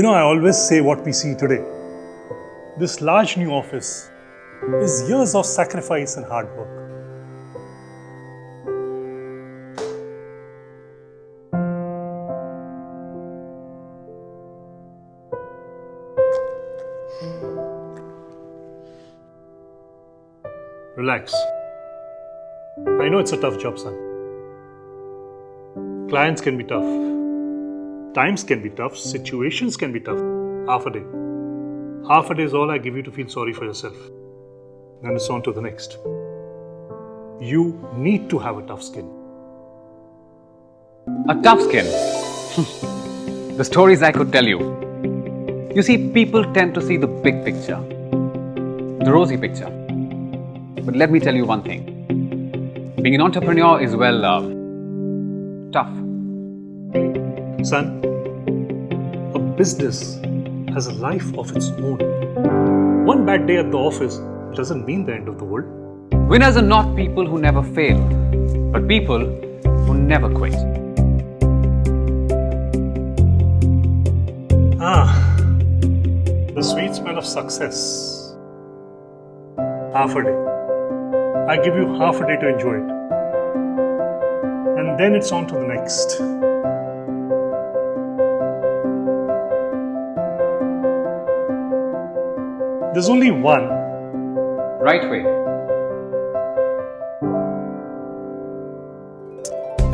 I always say what we see today. This large new office is years of sacrifice and hard work. Relax. I know it's a tough job, son. Clients can be tough. Times can be tough. Situations can be tough. Half a day. Half a day is all I give you to feel sorry for yourself. Then it's on to the next. You need to have a tough skin. A tough skin. The stories I could tell you. You see, people tend to see the big picture, the rosy picture. But let me tell you one thing. Being an entrepreneur is, tough. Son, a business has a life of its own. One bad day at the office doesn't mean the end of the world. Winners are not people who never fail, but people who never quit. The sweet smell of success. Half a day. I give you half a day to enjoy it. And then it's on to the next. There's only one right way.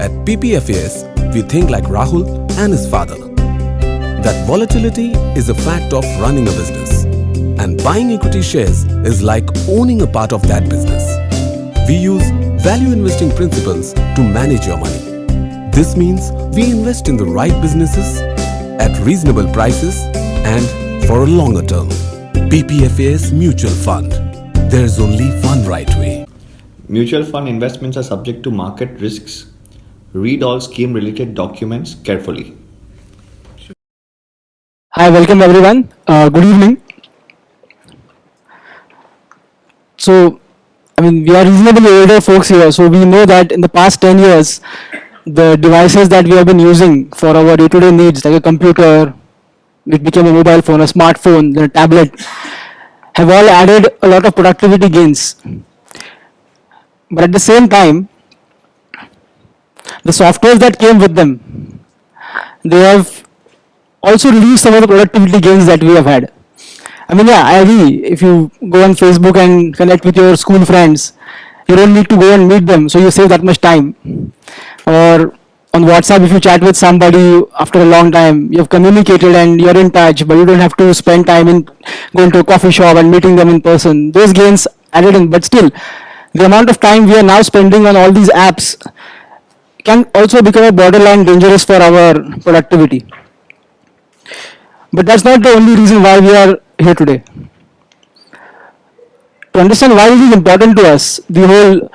At PPFAS, we think like Rahul and his father. That volatility is a fact of running a business. And buying equity shares is like owning a part of that business. We use value investing principles to manage your money. This means we invest in the right businesses at reasonable prices and for a longer term. PPFAS Mutual Fund. There's only one right way. Mutual fund investments are subject to market risks. Read all scheme related documents carefully. Hi, welcome everyone. Good evening. So, we are reasonably older folks here, so we know that in the past 10 years, the devices that we have been using for our day-to-day needs, like a computer, it became a mobile phone, a smartphone, then a tablet, have all added a lot of productivity gains. But at the same time, the softwares that came with them, they have also reduced some of the productivity gains that we have had. I agree. If you go on Facebook and connect with your school friends, you don't need to go and meet them, so you save that much time. Or on WhatsApp, if you chat with somebody after a long time, you've communicated and you're in touch, but you don't have to spend time in going to a coffee shop and meeting them in person. Those gains added in, but still, the amount of time we are now spending on all these apps can also become a borderline dangerous for our productivity. But that's not the only reason why we are here today. To understand why it is important to us, the whole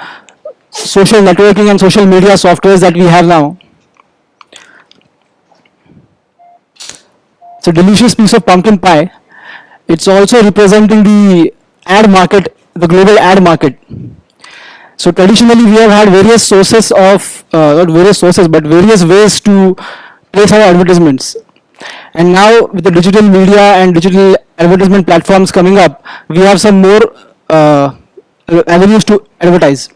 social networking and social media softwares that we have now. It's a delicious piece of pumpkin pie. It's also representing the ad market, the global ad market. So traditionally we have had various sources of, various ways to place our advertisements. And now with the digital media and digital advertisement platforms coming up, we have some more avenues to advertise.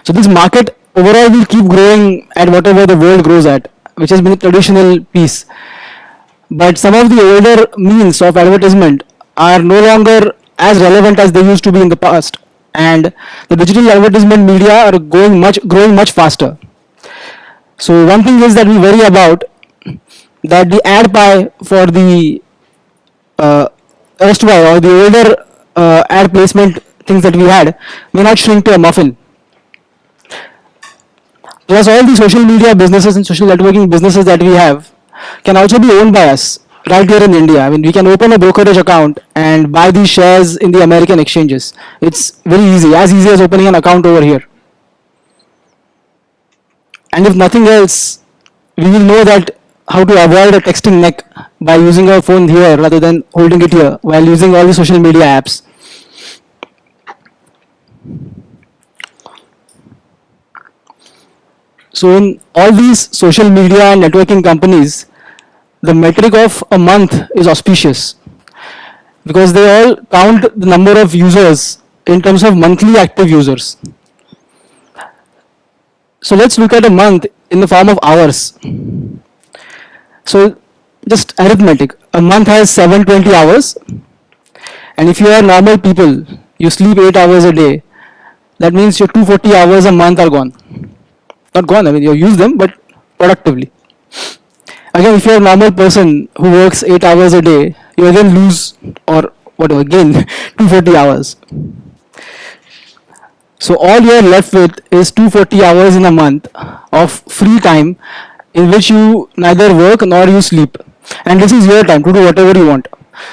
So this market overall will keep growing at whatever the world grows at, which has been a traditional piece. But some of the older means of advertisement are no longer as relevant as they used to be in the past. And the digital advertisement media are growing much faster. So one thing is that we worry about that the ad pie for the erstwhile or the older ad placement things that we had may not shrink to a muffin. Plus all the social media businesses and social networking businesses that we have can also be owned by us right here in India. We can open a brokerage account and buy these shares in the American exchanges. It's very easy, as easy as opening an account over here. And if nothing else, we will know that how to avoid a texting neck by using our phone here rather than holding it here while using all the social media apps. So in all these social media and networking companies, the metric of a month is auspicious because they all count the number of users in terms of monthly active users. So let's look at a month in the form of hours. So just arithmetic. A month has 720 hours, and if you are normal people, you sleep 8 hours a day. That means your 240 hours a month are gone. Not gone, I mean you use them, but productively. Again, if you are a normal person who works 8 hours a day, you again lose or whatever, gain 240 hours. So all you are left with is 240 hours in a month of free time in which you neither work nor you sleep. And this is your time to do whatever you want.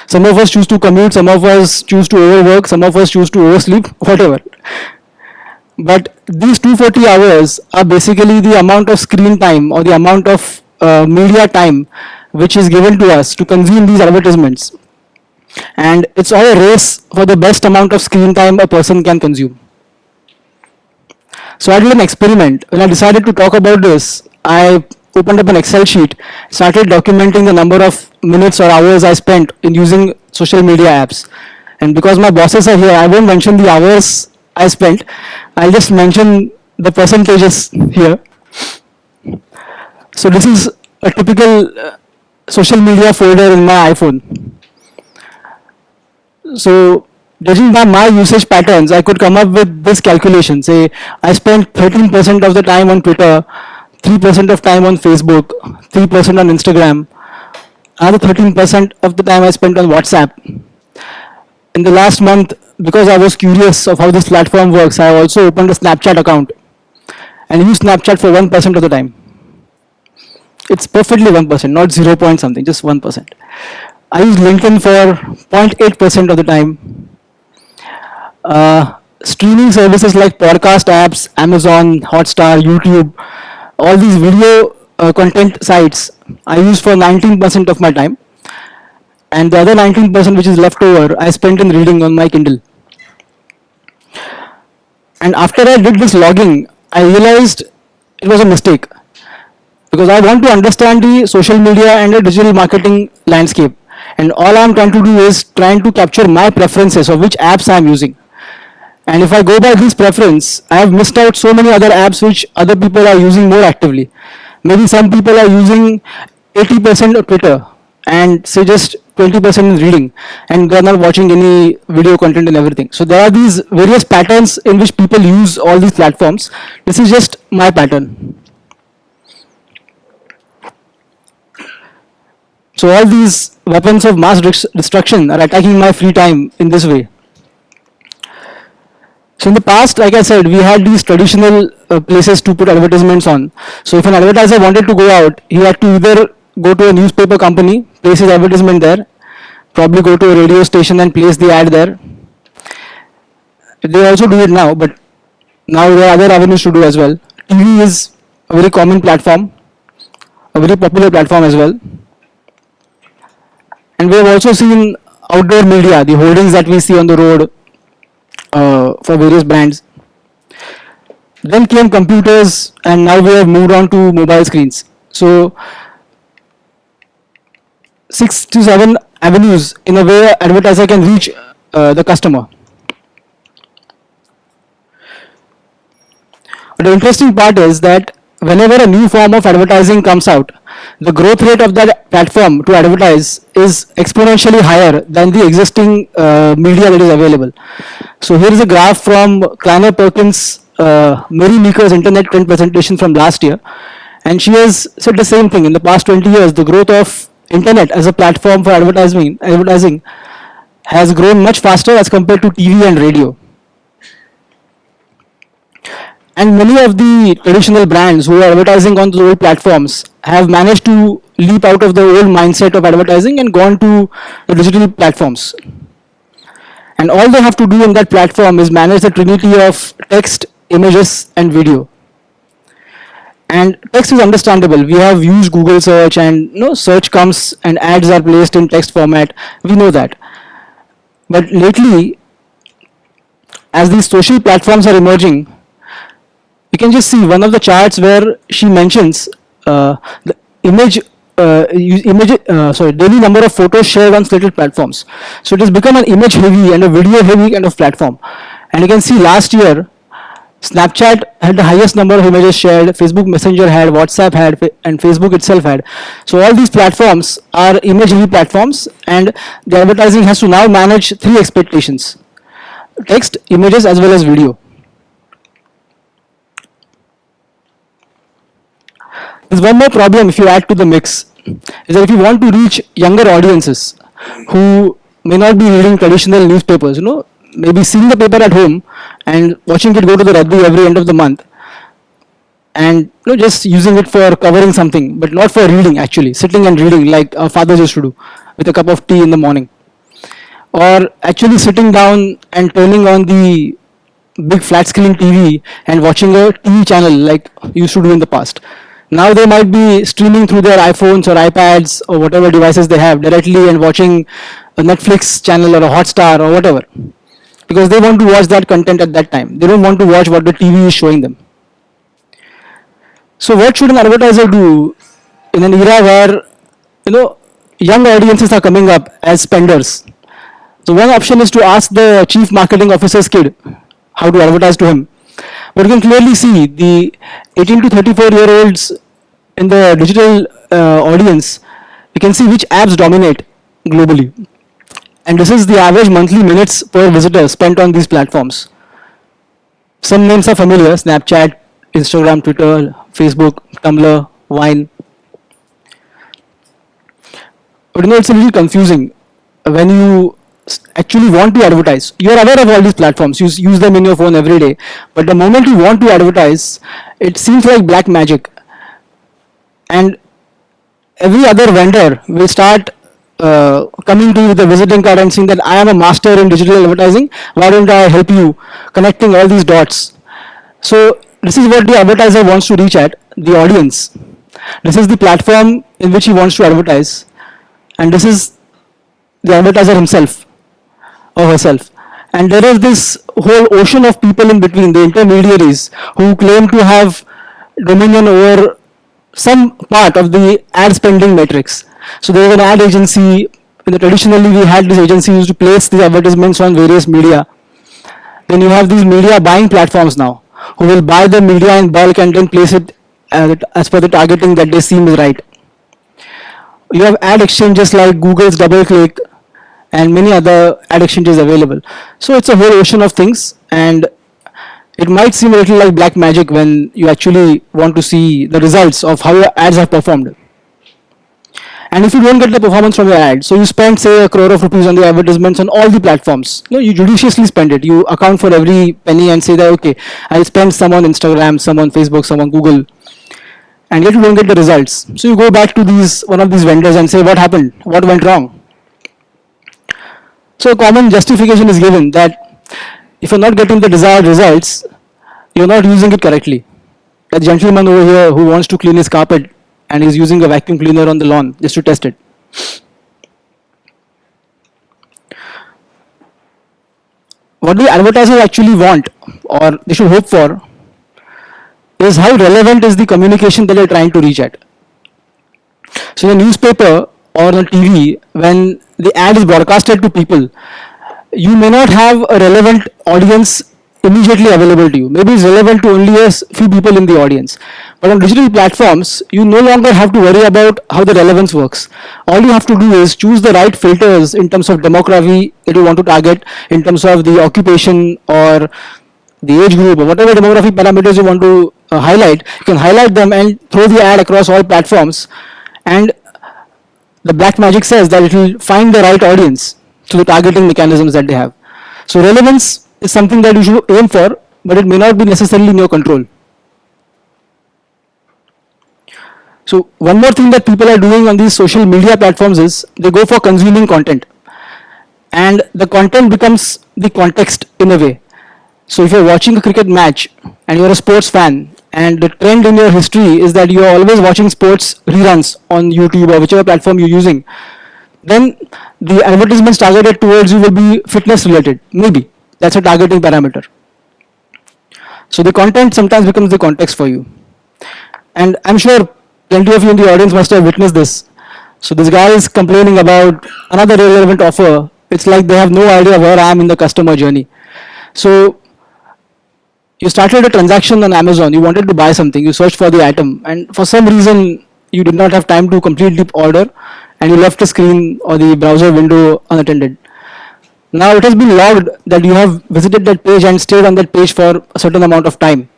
Some of us choose to commute, some of us choose to overwork, some of us choose to oversleep, whatever. But these 240 hours are basically the amount of screen time or the amount of media time which is given to us to consume these advertisements. And it's all a race for the best amount of screen time a person can consume. So I did an experiment. When I decided to talk about this, I opened up an Excel sheet, started documenting the number of minutes or hours I spent in using social media apps. And because my bosses are here, I won't mention the hours I spent. I'll just mention the percentages here. So this is a typical social media folder in my iPhone. So judging by my usage patterns, I could come up with this calculation. Say I spent 13% of the time on Twitter, 3% of time on Facebook, 3% on Instagram, another 13% of the time I spent on WhatsApp. In the last month, because I was curious of how this platform works, I also opened a Snapchat account and used Snapchat for 1% of the time. It's perfectly 1%, not 0 point something, just 1%. I use LinkedIn for 0.8% of the time. Streaming services like podcast apps, Amazon, Hotstar, YouTube, all these video content sites I use for 19% of my time. And the other 19% which is left over, I spent in reading on my Kindle. And after I did this logging, I realized it was a mistake. Because I want to understand the social media and the digital marketing landscape. And all I'm trying to do is trying to capture my preferences of which apps I'm using. And if I go by this preference, I have missed out so many other apps which other people are using more actively. Maybe some people are using 80% of Twitter and say just 20% is reading, and they're not watching any video content and everything. So there are these various patterns in which people use all these platforms. This is just my pattern. So all these weapons of mass destruction are attacking my free time in this way. So in the past, like I said, we had these traditional places to put advertisements on. So if an advertiser wanted to go out, he had to either go to a newspaper company, place his advertisement there, probably go to a radio station and place the ad there. They also do it now, but now there are other avenues to do as well. TV is a very common platform, a very popular platform as well. And we have also seen outdoor media, the hoardings that we see on the road for various brands. Then came computers, and now we have moved on to mobile screens. So 6 to 7 avenues in a way advertiser can reach the customer. But the interesting part is that whenever a new form of advertising comes out, the growth rate of that platform to advertise is exponentially higher than the existing media that is available. So here is a graph from Kleiner Perkins, Mary Meeker's internet trend presentation from last year, and she has said the same thing. In the past 20 years, the growth of internet as a platform for advertising has grown much faster as compared to TV and radio. And many of the traditional brands who are advertising on the old platforms have managed to leap out of the old mindset of advertising and gone to the digital platforms. And all they have to do in that platform is manage the trinity of text, images, and video. And text is understandable. We have used Google search, and search comes and ads are placed in text format. We know that. But lately, as these social platforms are emerging, you can just see one of the charts where she mentions the image daily number of photos shared on slated platforms. So it has become an image heavy and a video heavy kind of platform. And you can see last year, Snapchat had the highest number of images shared, Facebook Messenger had, WhatsApp had, and Facebook itself had. So all these platforms are image heavy platforms, and the advertising has to now manage three expectations: text, images, as well as video. There's one more problem if you add to the mix, is that if you want to reach younger audiences who may not be reading traditional newspapers, maybe seeing the paper at home and watching it go to the Raddi every end of the month, and just using it for covering something, but not for reading, actually sitting and reading like our fathers used to do with a cup of tea in the morning, or actually sitting down and turning on the big flat screen TV and watching a TV channel like used to do in the past. Now they might be streaming through their iPhones or iPads or whatever devices they have directly and watching a Netflix channel or a Hotstar or whatever, because they want to watch that content at that time. They don't want to watch what the TV is showing them. So what should an advertiser do in an era where young audiences are coming up as spenders? So one option is to ask the chief marketing officer's kid how to advertise to him. But you can clearly see the 18 to 34-year-olds in the digital audience. You can see which apps dominate globally. And this is the average monthly minutes per visitor spent on these platforms. Some names are familiar: Snapchat, Instagram, Twitter, Facebook, Tumblr, Vine. But it's a little confusing when you actually want to advertise. You are aware of all these platforms, you use them in your phone every day, but the moment you want to advertise, it seems like black magic, and every other vendor will start coming to you with a visiting card and saying that I am a master in digital advertising, why don't I help you connecting all these dots. So this is what the advertiser wants to reach at, the audience. This is the platform in which he wants to advertise, and this is the advertiser himself or herself. And there is this whole ocean of people in between, the intermediaries, who claim to have dominion over some part of the ad spending matrix. So there is an ad agency. Traditionally we had this agency used to place these advertisements on various media. Then you have these media buying platforms now, who will buy the media in bulk and then place it as per the targeting that they seem is right. You have ad exchanges like Google's DoubleClick and many other ad exchanges available. So it's a whole ocean of things, and it might seem a little like black magic when you actually want to see the results of how your ads have performed. And if you don't get the performance from your ad, so you spend say ₹1 crore on the advertisements on all the platforms. You judiciously spend it. You account for every penny and say that okay, I'll spend some on Instagram, some on Facebook, some on Google, and yet you don't get the results. So you go back to one of these vendors and say what happened, what went wrong. So a common justification is given that if you're not getting the desired results, you're not using it correctly. That gentleman over here who wants to clean his carpet and is using a vacuum cleaner on the lawn just to test it. What the advertisers actually want, or they should hope for, is how relevant is the communication that they're trying to reach at. So in a newspaper or on TV, when the ad is broadcasted to people, you may not have a relevant audience immediately available to you. Maybe it's relevant to only a few people in the audience. But on digital platforms, you no longer have to worry about how the relevance works. All you have to do is choose the right filters in terms of demography that you want to target, in terms of the occupation or the age group or whatever demographic parameters you want to highlight. You can highlight them and throw the ad across all platforms, and the black magic says that it will find the right audience through the targeting mechanisms that they have. So relevance is something that you should aim for, but it may not be necessarily in your control. So one more thing that people are doing on these social media platforms is they go for consuming content, and the content becomes the context in a way. So if you're watching a cricket match and you're a sports fan, and the trend in your history is that you're always watching sports reruns on YouTube or whichever platform you're using, then the advertisements targeted towards you will be fitness related. Maybe that's a targeting parameter. So the content sometimes becomes the context for you. And I'm sure plenty of you in the audience must have witnessed this. So this guy is complaining about another irrelevant offer. It's like they have no idea where I am in the customer journey. So you started a transaction on Amazon, you wanted to buy something, you searched for the item, and for some reason you did not have time to complete the order, and you left the screen or the browser window unattended. Now it has been logged that you have visited that page and stayed on that page for a certain amount of time,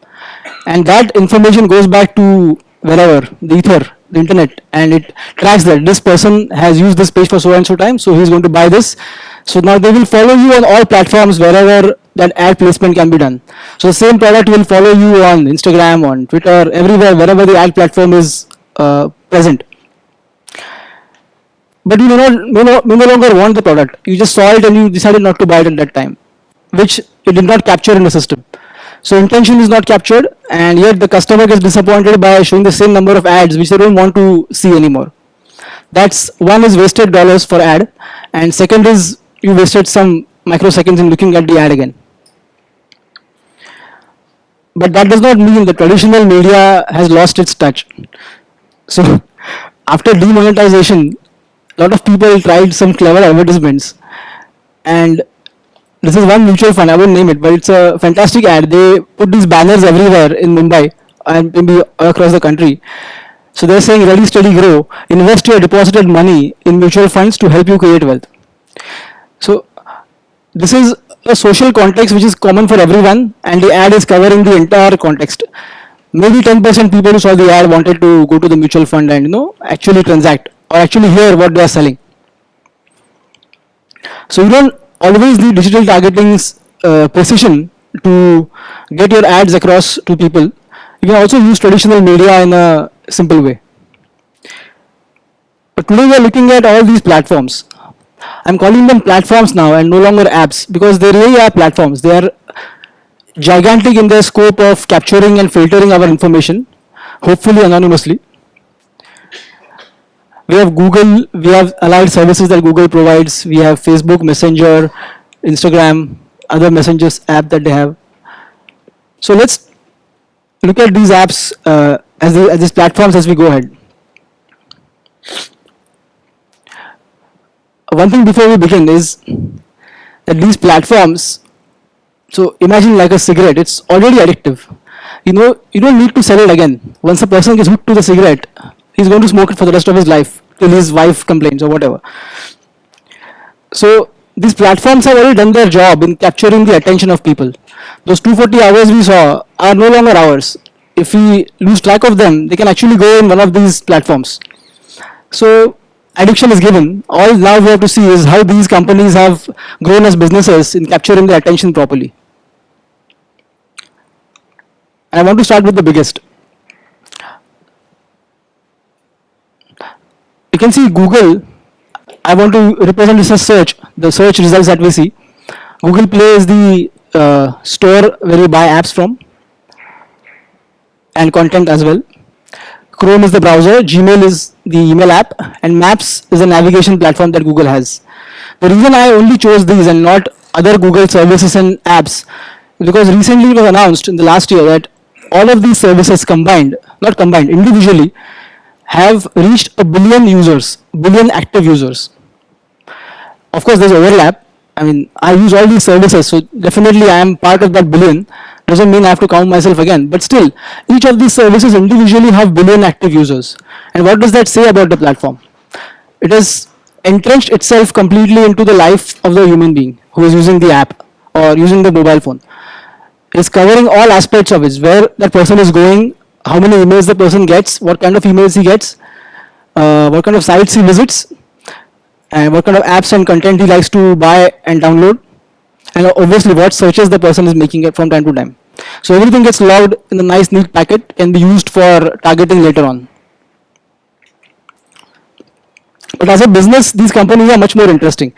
and that information goes back to wherever, the ether, the internet, and it tracks that this person has used this page for so and so time, so he's going to buy this. So now they will follow you on all platforms wherever that ad placement can be done. So the same product will follow you on Instagram, on Twitter, everywhere, wherever the ad platform is present. But you may no longer want the product. You just saw it and you decided not to buy it at that time, which it did not capture in the system. So intention is not captured, and yet the customer gets disappointed by showing the same number of ads which they don't want to see anymore. That's one is wasted dollars for ad, and second is you wasted some microseconds in looking at the ad again. But that does not mean the traditional media has lost its touch. So after demonetization, a lot of people tried some clever advertisements, and this is one mutual fund, I won't name it, but it's a fantastic ad. They put these banners everywhere in Mumbai and maybe across the country. So they're saying ready, steady, grow. Invest your deposited money in mutual funds to help you create wealth. So this is a social context which is common for everyone, and the ad is covering the entire context. Maybe 10% people who saw the ad wanted to go to the mutual fund and actually transact or actually hear what they are selling. So you don't always need digital targeting's precision to get your ads across to people. You can also use traditional media in a simple way. But today we are looking at all these platforms. I'm calling them platforms now and no longer apps, because they really are platforms. They are gigantic in their scope of capturing and filtering our information, hopefully anonymously. We have Google, we have allied services that Google provides, we have Facebook, Messenger, Instagram, other messengers app that they have. So let's look at these apps as these platforms as we go ahead. One thing before we begin is that these platforms, so imagine like a cigarette, it's already addictive. You don't need to sell it again. Once a person gets hooked to the cigarette, he's going to smoke it for the rest of his life till his wife complains or whatever. So these platforms have already done their job in capturing the attention of people. Those 240 hours we saw are no longer ours. If we lose track of them, they can actually go in one of these platforms. So addiction is given. All now we have to see is how these companies have grown as businesses in capturing the attention properly. And I want to start with the biggest. You can see Google. I want to represent this as search, the search results that we see. Google Play is the store where you buy apps from and content as well. Chrome is the browser, Gmail is the email app, and Maps is a navigation platform that Google has. The reason I only chose these and not other Google services and apps is because recently it was announced in the last year that all of these services individually have reached 1 billion users, billion active users. Of course, there's overlap. I mean, I use all these services, so definitely I am part of that billion. Doesn't mean I have to count myself again, but still, each of these services individually have billion active users. And what does that say about the platform? It has entrenched itself completely into the life of the human being who is using the app or using the mobile phone. It's covering all aspects of it, where that person is going, how many emails the person gets, what kind of emails he gets, what kind of sites he visits, and what kind of apps and content he likes to buy and download, and obviously what searches the person is making it from time to time. So everything gets logged in a nice neat packet, can be used for targeting later on. But as a business, these companies are much more interesting.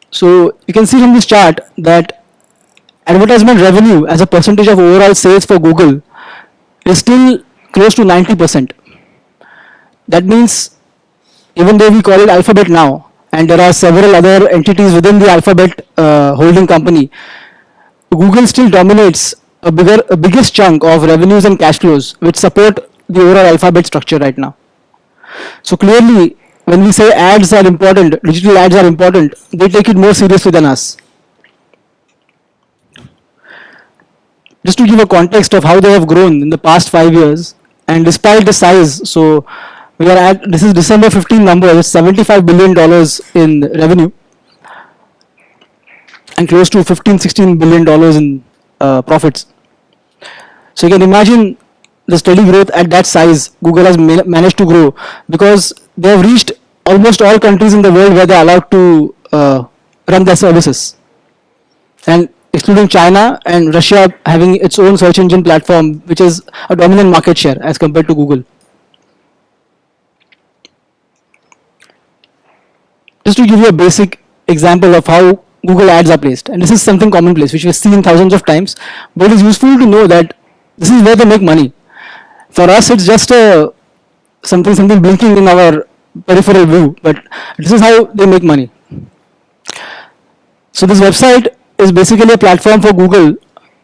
So you can see from this chart that advertisement revenue as a percentage of overall sales for Google is still close to 90%. That means even though we call it Alphabet now, and there are several other entities within the Alphabet holding company, Google still dominates a biggest chunk of revenues and cash flows, which support the overall alphabet structure right now. So clearly, when we say ads are important, digital ads are important, they take it more seriously than us. Just to give a context of how they have grown in the past 5 years, and despite the size, so we are at, this is December 15 number, it's $75 billion in revenue and close to $15-16 billion in profits. So you can imagine the steady growth at that size Google has managed to grow, because they have reached almost all countries in the world where they are allowed to run their services, and excluding China and Russia having its own search engine platform, which is a dominant market share as compared to Google. Just to give you a basic example of how Google ads are placed, and this is something commonplace which we've seen thousands of times, but it's useful to know that this is where they make money. For us, it's just something blinking in our peripheral view, but this is how they make money. So this website is basically a platform for Google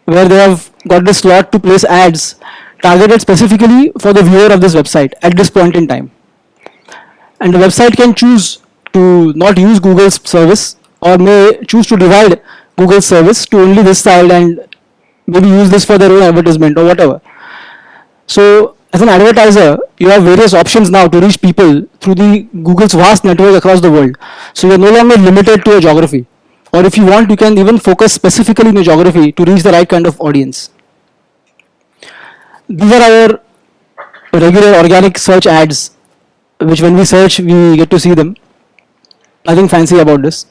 where they have got the slot to place ads targeted specifically for the viewer of this website at this point in time. And the website can choose to not use Google's service, or may choose to divide Google's service to only this side and maybe use this for their own advertisement or whatever. So as an advertiser, you have various options now to reach people through the Google's vast network across the world. So you are no longer limited to a geography, or if you want, you can even focus specifically in your geography to reach the right kind of audience. These are our regular organic search ads, which when we search, we get to see them. Nothing fancy about this.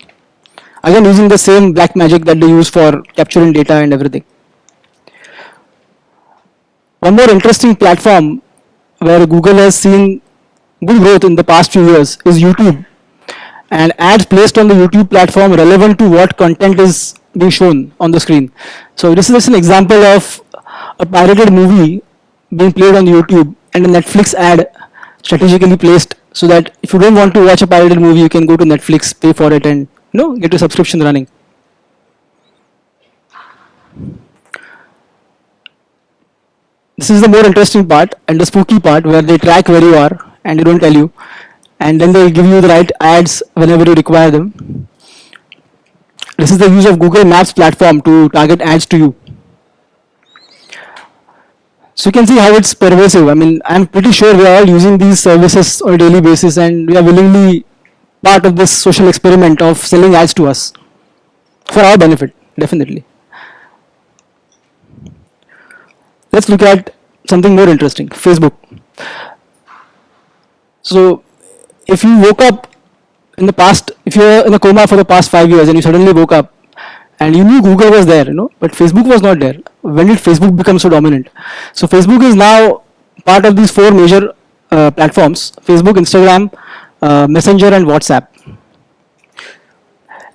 Again, using the same black magic that they use for capturing data and everything. One more interesting platform where Google has seen good growth in the past few years is YouTube, and ads placed on the YouTube platform relevant to what content is being shown on the screen. So this is just an example of a pirated movie being played on YouTube and a Netflix ad strategically placed, so that if you don't want to watch a pirated movie, you can go to Netflix, pay for it, and get your subscription running. This is the more interesting part and the spooky part, where they track where you are and they don't tell you, and then they give you the right ads whenever you require them. This is the use of Google Maps platform to target ads to you. So you can see how it's pervasive. I mean, I'm pretty sure we are all using these services on a daily basis, and we are willingly part of this social experiment of selling ads to us for our benefit, definitely. Let's look at something more interesting, Facebook. So if you woke up in the past, if you're in a coma for the past 5 years and you suddenly woke up and you knew Google was there, but Facebook was not there. When did Facebook become so dominant? So Facebook is now part of these 4 major platforms: Facebook, Instagram, Messenger, and WhatsApp.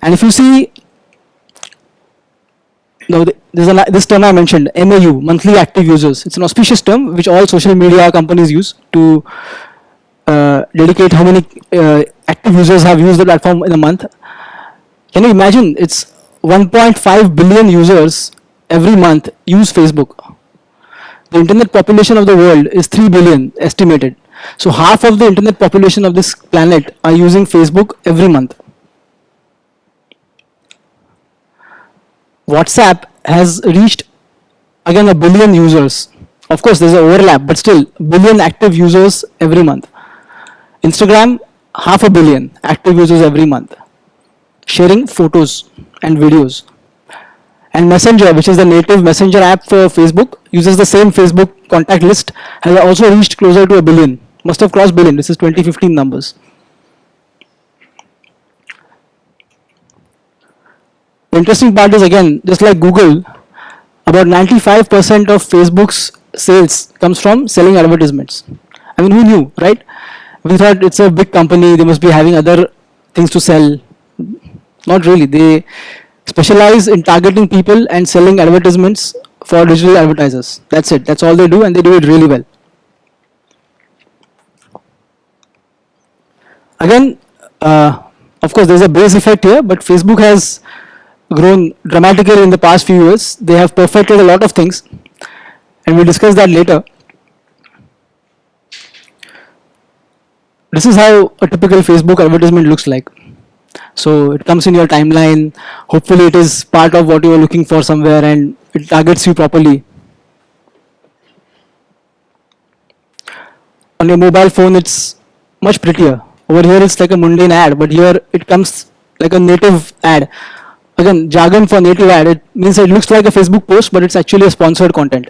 And if you see, now this term I mentioned, MAU, monthly active users. It's an auspicious term which all social media companies use to dedicate how many active users have used the platform in a month. Can you imagine? It's 1.5 billion users every month use Facebook. The internet population of the world is 3 billion estimated. So half of the internet population of this planet are using Facebook every month. WhatsApp has reached again 1 billion users. Of course, there's an overlap, but still 1 billion active users every month. Instagram, 500 million active users every month, sharing photos and videos. And Messenger, which is the native messenger app for Facebook, uses the same Facebook contact list, has also reached closer to 1 billion. Must have crossed billion. This is 2015 numbers. The interesting part is, again, just like Google, about 95% of Facebook's sales comes from selling advertisements. I mean, who knew, right? We thought it's a big company, they must be having other things to sell. Not really. They specialize in targeting people and selling advertisements for digital advertisers. That's it. That's all they do, and they do it really well. Again, of course, there's a base effect here, but Facebook has grown dramatically in the past few years. They have perfected a lot of things, and we'll discuss that later. This is how a typical Facebook advertisement looks like. So it comes in your timeline. Hopefully it is part of what you are looking for somewhere and it targets you properly. On your mobile phone, it's much prettier. Over here, it's like a mundane ad, but here it comes like a native ad. Again, jargon for native ad, it means it looks like a Facebook post, but it's actually a sponsored content.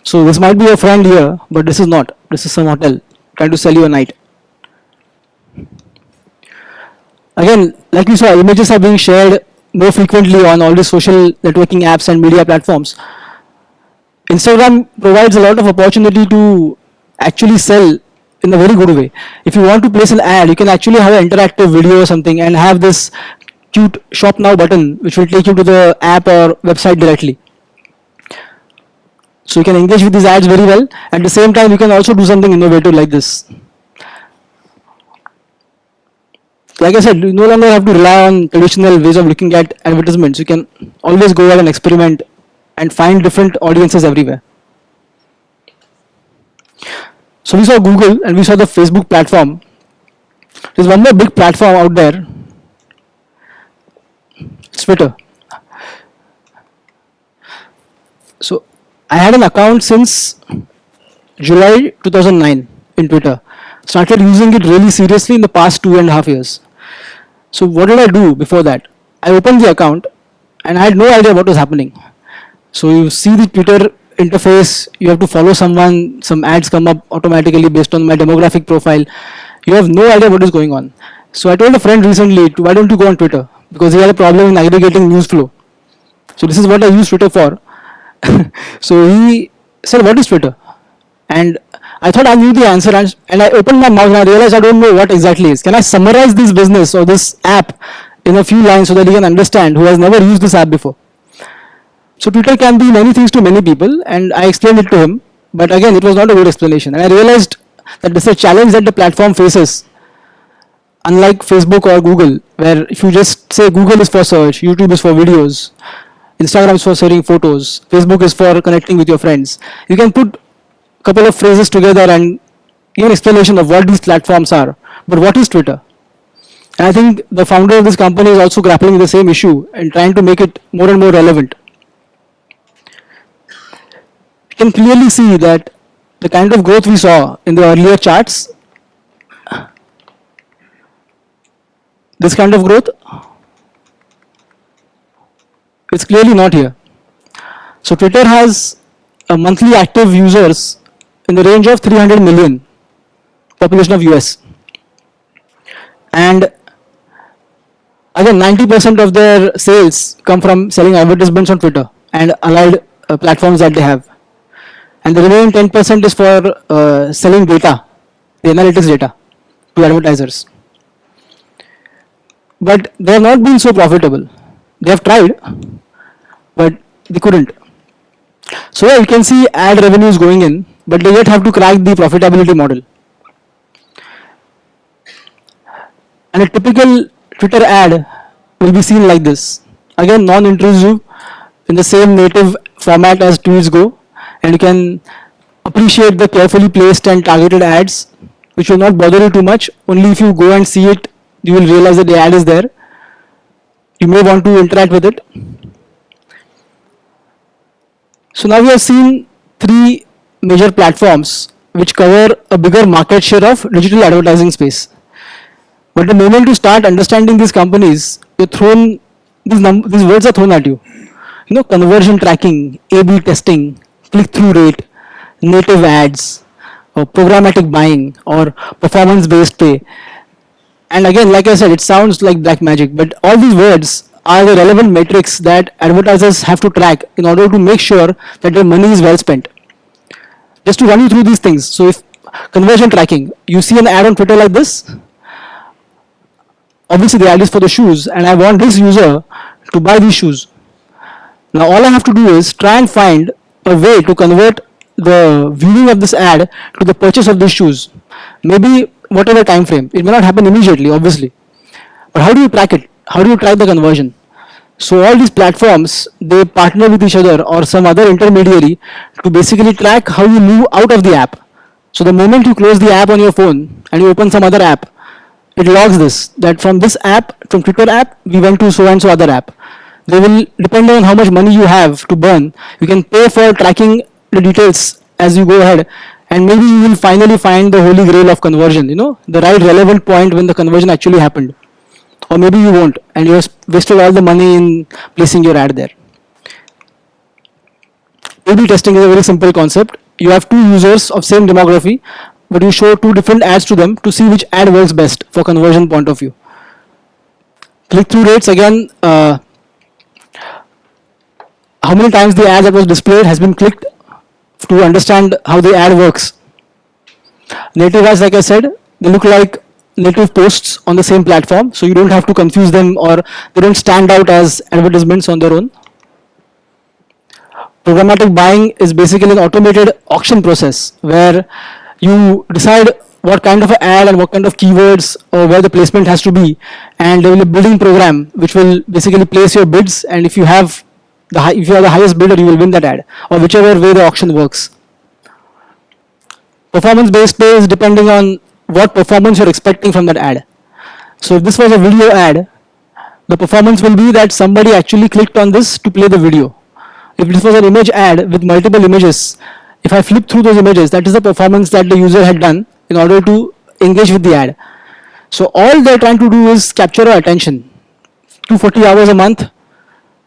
So this might be a friend here, but this is not. This is some hotel trying to sell you a night. Again, like you saw, images are being shared more frequently on all the social networking apps and media platforms. Instagram provides a lot of opportunity to actually sell in a very good way. If you want to place an ad, you can actually have an interactive video or something and have this cute shop now button which will take you to the app or website directly. So you can engage with these ads very well. At the same time, you can also do something innovative like this. Like I said, you no longer have to rely on traditional ways of looking at advertisements. You can always go out and experiment and find different audiences everywhere. So we saw Google and we saw the Facebook platform. There's one more big platform out there. It's Twitter. So I had an account since July 2009 in Twitter. Started using it really seriously in the past 2.5 years. So what did I do before that? I opened the account and I had no idea what was happening. So you see the Twitter interface, you have to follow someone, some ads come up automatically based on my demographic profile. You have no idea what is going on. So I told a friend recently, why don't you go on Twitter? Because he had a problem in aggregating news flow. So this is what I use Twitter for. So he said, what is Twitter? And I thought I knew the answer, and I opened my mouth and I realized I don't know what exactly is. Can I summarize this business or this app in a few lines so that he can understand who has never used this app before? So Twitter can be many things to many people, and I explained it to him, but again it was not a good explanation, and I realized that this is a challenge that the platform faces. Unlike Facebook or Google, where if you just say Google is for search, YouTube is for videos, Instagram is for sharing photos, Facebook is for connecting with your friends, you can put a couple of phrases together and give an explanation of what these platforms are. But what is Twitter? And I think the founder of this company is also grappling with the same issue and trying to make it more and more relevant. You can clearly see that the kind of growth we saw in the earlier charts, this kind of growth, it's clearly not here. So Twitter has a monthly active users in the range of 300 million population of US. And again, 90% of their sales come from selling advertisements on Twitter and allied platforms that they have. And the remaining 10% is for selling data, the analytics data, to advertisers. But they have not been so profitable. They have tried, but they couldn't. So yeah, you can see ad revenues going in, but they yet have to crack the profitability model. And a typical Twitter ad will be seen like this. Again, non-intrusive, in the same native format as tweets go, and you can appreciate the carefully placed and targeted ads, which will not bother you too much. Only if you go and see it, you will realize that the ad is there. You may want to interact with it. So now we have seen 3 major platforms which cover a bigger market share of digital advertising space. But the moment you start understanding these companies, you're thrown, these words are thrown at you. You know, conversion tracking, A/B testing, click-through rate, native ads, or programmatic buying, or performance-based pay. And again, like I said, it sounds like black magic, but all these words are the relevant metrics that advertisers have to track in order to make sure that their money is well spent. Just to run you through these things. So if conversion tracking, you see an ad on Twitter like this, obviously the ad is for the shoes, and I want this user to buy these shoes. Now all I have to do is try and find a way to convert the viewing of this ad to the purchase of these shoes. Maybe whatever time frame. It may not happen immediately, obviously. But how do you track it? How do you track the conversion? So all these platforms, they partner with each other or some other intermediary to basically track how you move out of the app. So the moment you close the app on your phone and you open some other app, it logs this, that from this app, from Twitter app, we went to so and so other app. They will, depending on how much money you have to burn, you can pay for tracking the details as you go ahead, and maybe you will finally find the holy grail of conversion, the right relevant point when the conversion actually happened. Or maybe you won't, and you have wasted all the money in placing your ad there. A/B testing is a very simple concept. You have two users of same demography, but you show two different ads to them to see which ad works best for conversion point of view. Click-through rates, again, how many times the ad that was displayed has been clicked to understand how the ad works. Native ads, like I said, they look like native posts on the same platform, so you don't have to confuse them, or they don't stand out as advertisements on their own. Programmatic buying is basically an automated auction process where you decide what kind of an ad and what kind of keywords or where the placement has to be, and there will be a bidding program which will basically place your bids, and if you are the highest bidder, you will win that ad, or whichever way the auction works. Performance based pay is depending on what performance you're expecting from that ad. So if this was a video ad, the performance will be that somebody actually clicked on this to play the video. If this was an image ad with multiple images, if I flip through those images, that is the performance that the user had done in order to engage with the ad. So all they're trying to do is capture our attention. 240 hours a month,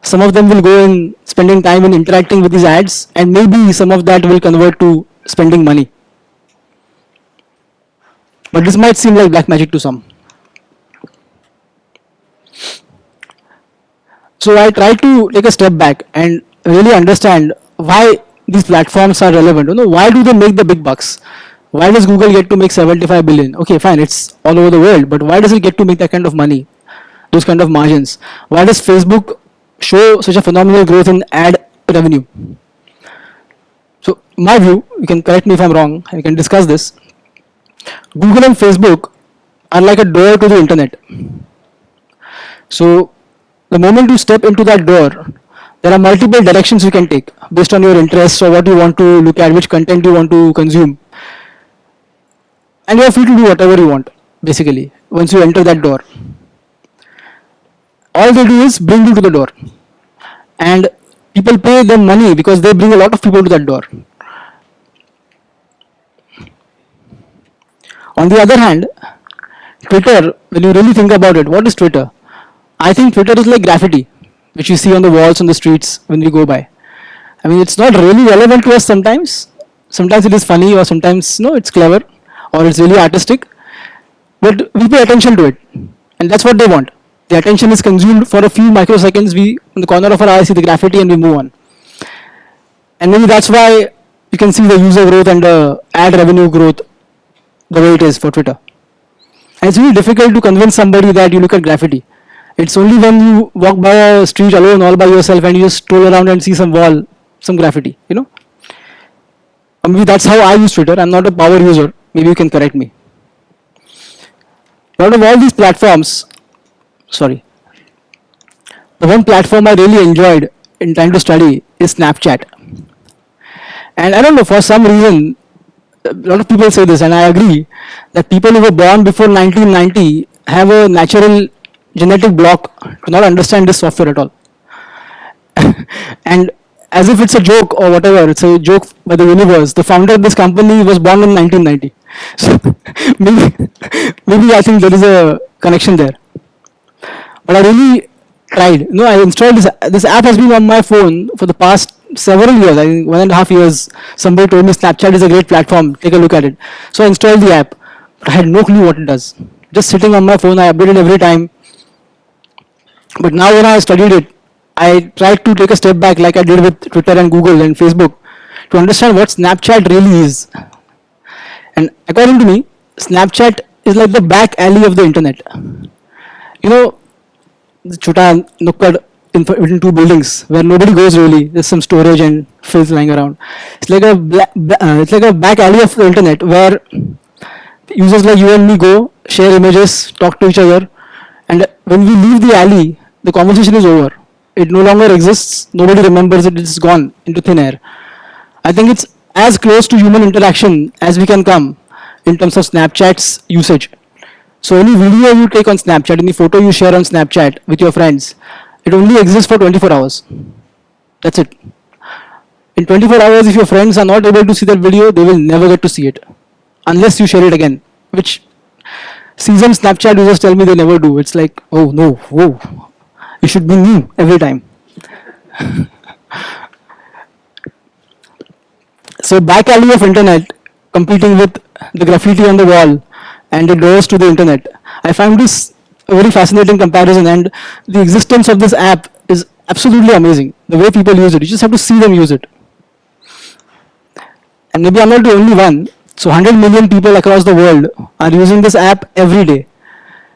some of them will go in spending time in interacting with these ads, and maybe some of that will convert to spending money. But this might seem like black magic to some. So I try to take a step back and really understand why these platforms are relevant. Why do they make the big bucks? Why does Google get to make 75 billion? Okay, fine, it's all over the world, but why does it get to make that kind of money, those kind of margins? Why does Facebook show such a phenomenal growth in ad revenue? So my view, you can correct me if I'm wrong, we can discuss this. Google and Facebook are like a door to the internet. So the moment you step into that door, there are multiple directions you can take based on your interests or what you want to look at, which content you want to consume. And you are free to do whatever you want, basically, once you enter that door. All they do is bring you to the door. And people pay them money because they bring a lot of people to that door. On the other hand, Twitter, when you really think about it, what is Twitter? I think Twitter is like graffiti, which you see on the walls on the streets when we go by. I mean, it's not really relevant to us sometimes. Sometimes it is funny, or sometimes it's clever, or it's really artistic. But we pay attention to it, and that's what they want. The attention is consumed for a few microseconds. We, in the corner of our eye, see the graffiti and we move on. And maybe that's why you can see the user growth and the ad revenue growth the way it is for Twitter. And it's really difficult to convince somebody that you look at graffiti. It's only when you walk by a street alone, all by yourself, and you just stroll around and see some wall, some graffiti, Maybe that's how I use Twitter. I'm not a power user. Maybe you can correct me. Out of all these platforms, the one platform I really enjoyed in trying to study is Snapchat. And I don't know, for some reason, a lot of people say this, and I agree, that people who were born before 1990 have a natural genetic block to not understand this software at all. And as if it's a joke or whatever, it's a joke by the universe, the founder of this company was born in 1990. So maybe I think there is a connection there. But I really tried. I installed this app has been on my phone for the past several years. I think 1.5 years. Somebody told me Snapchat is a great platform. Take a look at it. So I installed the app. But I had no clue what it does. Just sitting on my phone, I update it every time. But now when I studied it, I tried to take a step back like I did with Twitter and Google and Facebook to understand what Snapchat really is. And according to me, Snapchat is like the back alley of the internet. The chota nukkad between two buildings where nobody goes really. There's some storage and filth lying around. It's like a back alley of the internet where users like you and me go, share images, talk to each other, and when we leave the alley, the conversation is over. It no longer exists. Nobody remembers it. It's gone into thin air. I think it's as close to human interaction as we can come in terms of Snapchat's usage. So any video you take on Snapchat, any photo you share on Snapchat with your friends, it only exists for 24 hours. That's it. In 24 hours, if your friends are not able to see that video, they will never get to see it. Unless you share it again, which seasoned Snapchat users tell me they never do. It's like, oh no, whoa, you should be new every time. So back alley of internet competing with the graffiti on the wall and the doors to the internet. I find this a very fascinating comparison, and the existence of this app is absolutely amazing. The way people use it, you just have to see them use it. And maybe I'm not the only one. So 100 million people across the world are using this app every day.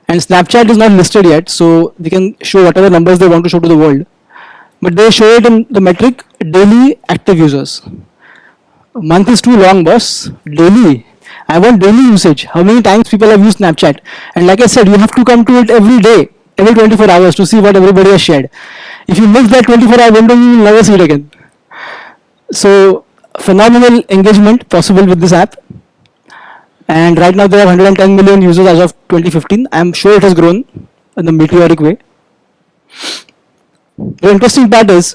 And Snapchat is not listed yet, so they can show whatever numbers they want to show to the world. But they show it in the metric daily active users. A month is too long, boss. Daily. I want daily usage. How many times people have used Snapchat? And like I said, you have to come to it every day, every 24 hours to see what everybody has shared. If you miss that 24-hour window, you will never see it again. So, phenomenal engagement possible with this app. And right now there are 110 million users as of 2015. I am sure it has grown in a meteoric way. The interesting part is,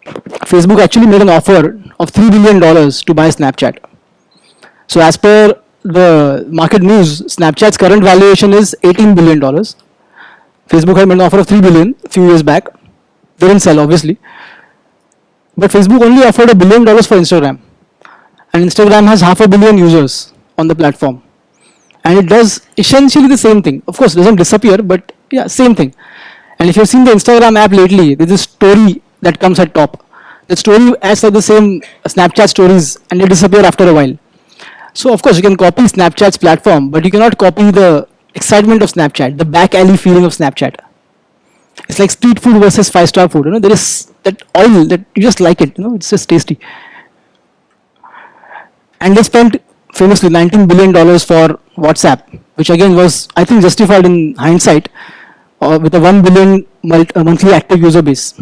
Facebook actually made an offer of $3 billion to buy Snapchat. So as per the market news, Snapchat's current valuation is $18 billion. Facebook had made an offer of $3 billion a few years back. They didn't sell, obviously. But Facebook only offered $1 billion for Instagram. And Instagram has 500 million users on the platform. And it does essentially the same thing. Of course, it doesn't disappear, but yeah, same thing. And if you've seen the Instagram app lately, there's a story that comes at top. The story adds like the same Snapchat stories and they disappear after a while. So of course you can copy Snapchat's platform, but you cannot copy the excitement of Snapchat, the back alley feeling of Snapchat. It's like street food versus 5-star food. There is that oil that you just like it. It's just tasty. And they spent famously $19 billion for WhatsApp, which again was, I think, justified in hindsight, with a 1 billion monthly active user base.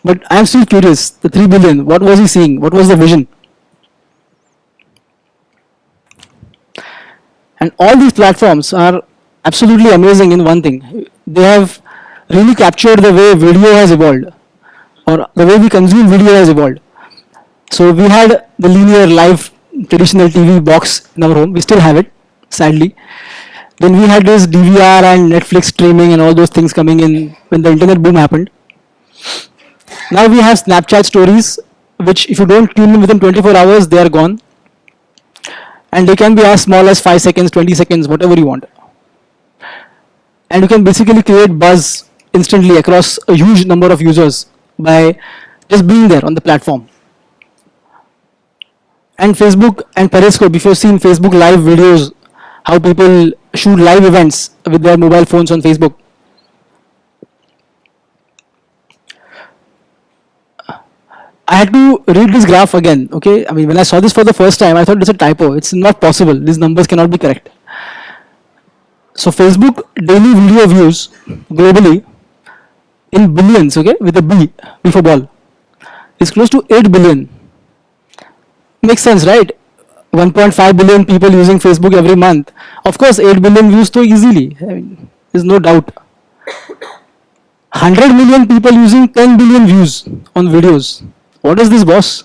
But I am still curious, the 3 billion, what was he seeing? What was the vision? And all these platforms are absolutely amazing in one thing. They have really captured the way video has evolved, or the way we consume video has evolved. So we had the linear live traditional TV box in our home. We still have it, sadly. Then we had this DVR and Netflix streaming and all those things coming in when the internet boom happened. Now we have Snapchat stories, which if you don't tune in within 24 hours, they are gone. And they can be as small as 5 seconds, 20 seconds, whatever you want. And you can basically create buzz instantly across a huge number of users by just being there on the platform. And Facebook and Periscope, if you've seen Facebook live videos, how people shoot live events with their mobile phones on Facebook. I had to read this graph again, okay? I mean, when I saw this for the first time, I thought it's a typo. It's not possible. These numbers cannot be correct. So Facebook daily video views globally in billions, okay, with a B for ball, is close to 8 billion. Makes sense, right? 1.5 billion people using Facebook every month. Of course, 8 billion views so easily. I mean, there's no doubt. 100 million people using 10 billion views on videos. What is this, boss?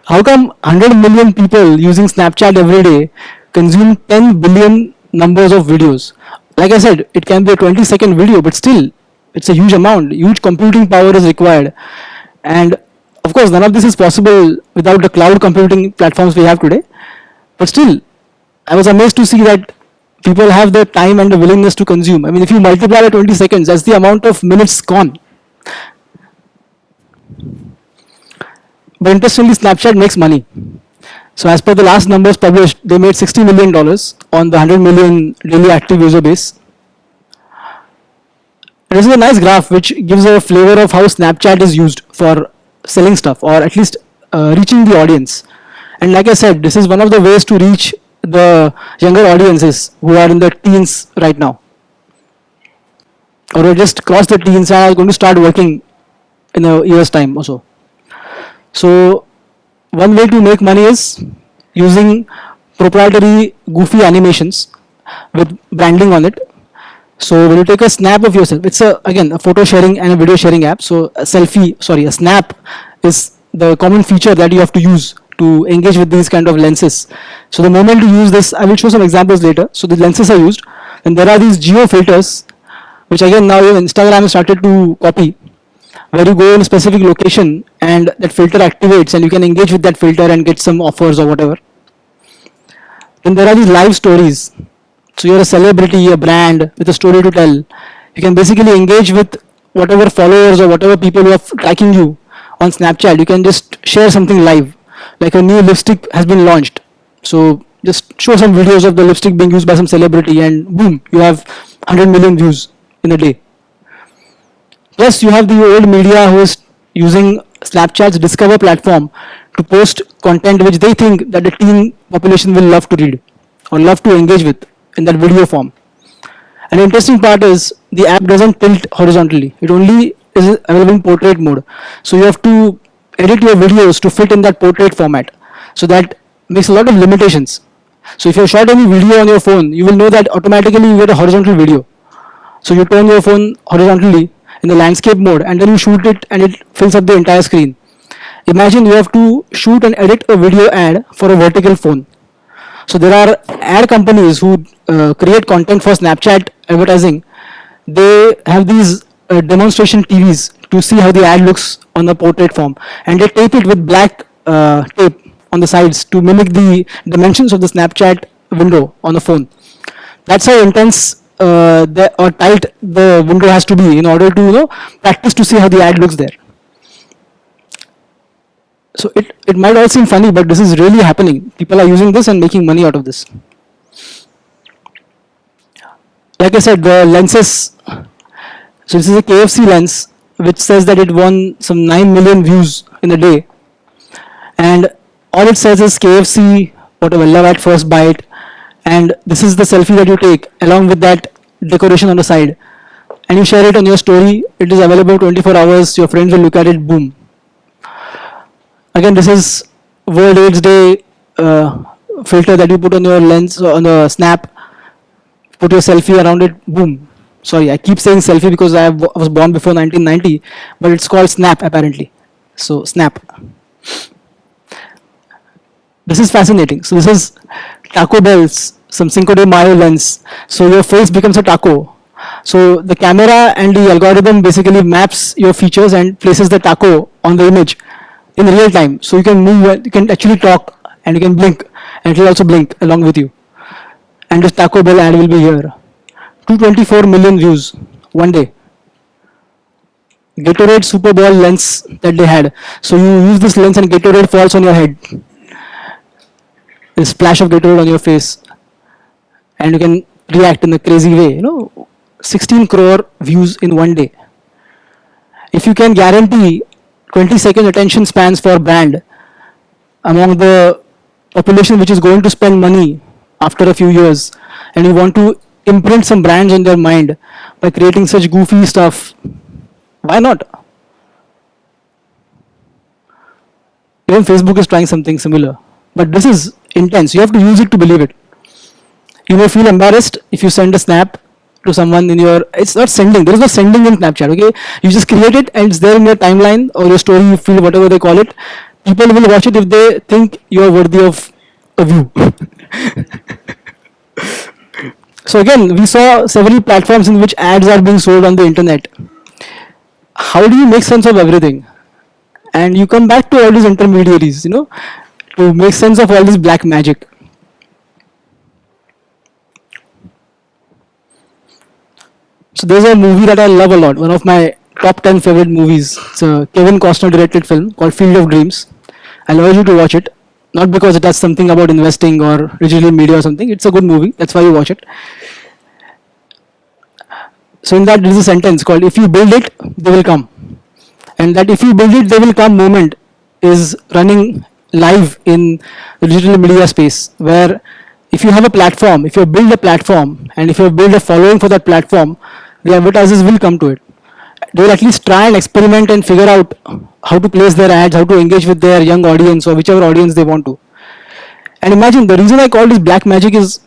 How come 100 million people using Snapchat every day consume 10 billion numbers of videos? Like I said, it can be a 20-second video, but still, it's a huge amount. Huge computing power is required. And of course, none of this is possible without the cloud computing platforms we have today. But still, I was amazed to see that people have the time and the willingness to consume. I mean, if you multiply by 20 seconds, that's the amount of minutes gone. But interestingly, Snapchat makes money. So as per the last numbers published, they made $60 million on the 100 million daily active user base. And this is a nice graph which gives a flavor of how Snapchat is used for selling stuff, or at least reaching the audience. And like I said, this is one of the ways to reach the younger audiences who are in the teens right now, or just cross the teens and are going to start working in a year's time or so. So one way to make money is using proprietary goofy animations with branding on it. So when you take a snap of yourself, it's again a photo sharing and a video sharing app. So a snap is the common feature that you have to use to engage with these kind of lenses. So the moment you use this, I will show some examples later. So the lenses are used, and there are these geo filters, which again now Instagram has started to copy, where you go in a specific location and that filter activates and you can engage with that filter and get some offers or whatever. Then there are these live stories. So you're a celebrity, a brand with a story to tell. You can basically engage with whatever followers or whatever people who are tracking you on Snapchat. You can just share something live, like a new lipstick has been launched. So just show some videos of the lipstick being used by some celebrity and boom, you have 100 million views in a day. Plus, you have the old media who is using Snapchat's Discover platform to post content which they think that the teen population will love to read or love to engage with in that video form. And the interesting part is the app doesn't tilt horizontally. It only is available in portrait mode. So you have to edit your videos to fit in that portrait format. So that makes a lot of limitations. So if you shot any video on your phone, you will know that automatically you get a horizontal video. So you turn your phone horizontally in the landscape mode and then you shoot it and it fills up the entire screen. Imagine you have to shoot and edit a video ad for a vertical phone. So there are ad companies who create content for Snapchat advertising. They have these demonstration TVs to see how the ad looks on the portrait form, and they tape it with black tape on the sides to mimic the dimensions of the Snapchat window on the phone. That's how intense or tight the window has to be in order to practice to see how the ad looks there. So it might all seem funny, but this is really happening. People are using this and making money out of this. Like I said, the lenses. So this is a KFC lens which says that it won some 9 million views in a day. And all it says is KFC, whatever, love at first bite. And this is the selfie that you take along with that decoration on the side. And you share it on your story. It is available 24 hours. Your friends will look at it, boom. Again, this is World AIDS Day filter that you put on your lens, on the snap. Put your selfie around it, boom. Sorry, I keep saying selfie because I was born before 1990, but it's called Snap apparently. So Snap. This is fascinating. So this is Taco Bell's some Cinco de Mayo lens. So your face becomes a taco. So the camera and the algorithm basically maps your features and places the taco on the image in real time. So you can move, you can actually talk and you can blink and it will also blink along with you. And this Taco Bell ad will be here. 224 million views one day. Gatorade Super Bowl lens that they had. So you use this lens and Gatorade falls on your head. A splash of Gatorade on your face. And you can react in a crazy way. 16 crore views in one day. If you can guarantee 20-second attention spans for brand among the population which is going to spend money after a few years, and you want to imprint some brands on their mind by creating such goofy stuff, why not? Even Facebook is trying something similar, but this is intense. You have to use it to believe it. You may feel embarrassed if you send a snap to someone in your, it's not sending, there is no sending in Snapchat, okay? You just create it and it's there in your timeline or your story, you feel, whatever they call it. People will watch it if they think you are worthy of a view. So again, we saw several platforms in which ads are being sold on the internet. How do you make sense of everything? And you come back to all these intermediaries, to make sense of all this black magic. So there's a movie that I love a lot, one of my top 10 favorite movies. It's a Kevin Costner directed film called Field of Dreams. I'll urge you to watch it. Not because it has something about investing or digital media or something. It's a good movie. That's why you watch it. So in that there is a sentence called, if you build it, they will come. And that if you build it, they will come moment is running live in the digital media space, where if you have a platform, if you build a platform and if you build a following for that platform, the advertisers will come to it. They will at least try and experiment and figure out how to place their ads, how to engage with their young audience or whichever audience they want to. And imagine, the reason I call this black magic is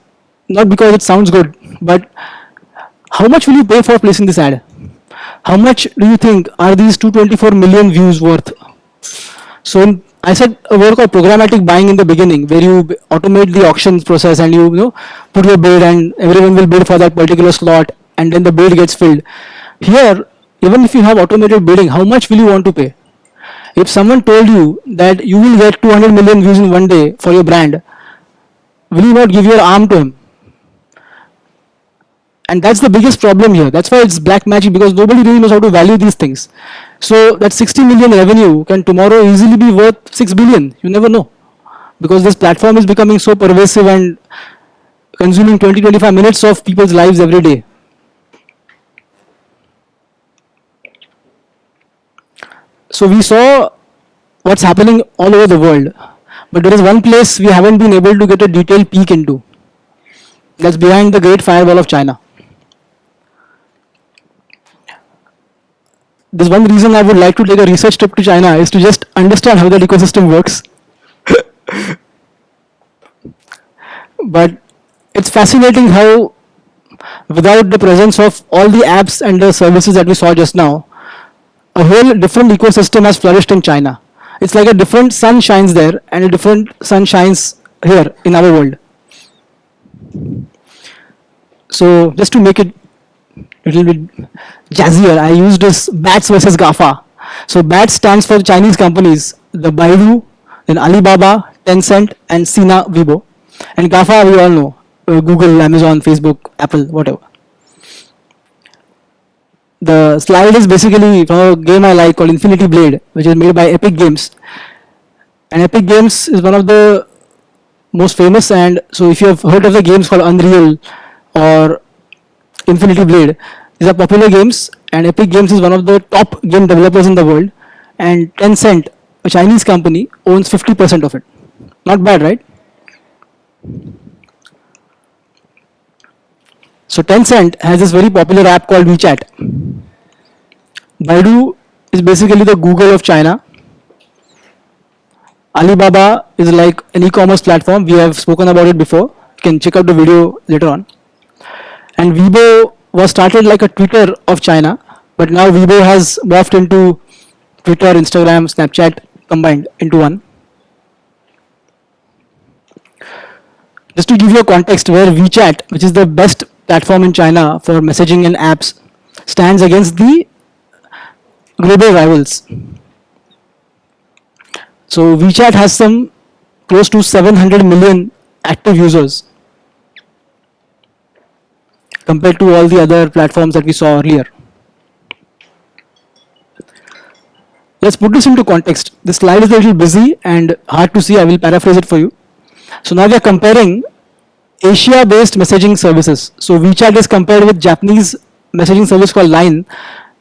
not because it sounds good, but how much will you pay for placing this ad? How much do you think are these 224 million views worth? So I said a word called programmatic buying in the beginning, where you automate the auctions process and you know put your bid and everyone will bid for that particular slot and then the bid gets filled. Here, even if you have automated bidding, how much will you want to pay? If someone told you that you will get 200 million views in one day for your brand, will you not give your arm to him? And that's the biggest problem here. That's why it's black magic, because nobody really knows how to value these things. So that 60 million revenue can tomorrow easily be worth 6 billion. You never know. Because this platform is becoming so pervasive and consuming 20-25 minutes of people's lives every day. So we saw what's happening all over the world. But there is one place we haven't been able to get a detailed peek into. That's behind the Great Firewall of China. There's one reason I would like to take a research trip to China is to just understand how that ecosystem works. But it's fascinating how, without the presence of all the apps and the services that we saw just now, a whole different ecosystem has flourished in China. It's like a different sun shines there and a different sun shines here in our world. So just to make it a little bit jazzier, I used this BATS versus GAFA. So BATS stands for Chinese companies, the Baidu, then Alibaba, Tencent and Sina Weibo. And GAFA we all know, Google, Amazon, Facebook, Apple, whatever. The slide is basically from a game I like called Infinity Blade, which is made by Epic Games. And Epic Games is one of the most famous, and so if you have heard of the games called Unreal or Infinity Blade, these are popular games, and Epic Games is one of the top game developers in the world, and Tencent, a Chinese company, owns 50% of it. Not bad, right? So Tencent has this very popular app called WeChat. Baidu is basically the Google of China. Alibaba is like an e-commerce platform. We have spoken about it before. You can check out the video later on. And Weibo was started like a Twitter of China, but now Weibo has morphed into Twitter, Instagram, Snapchat combined into one. Just to give you a context, where WeChat, which is the best platform in China for messaging and apps, stands against the global rivals. So WeChat has some close to 700 million active users compared to all the other platforms that we saw earlier. Let's put this into context. This slide is a little busy and hard to see. I will paraphrase it for you. So now we are comparing Asia-based messaging services. So WeChat is compared with Japanese messaging service called Line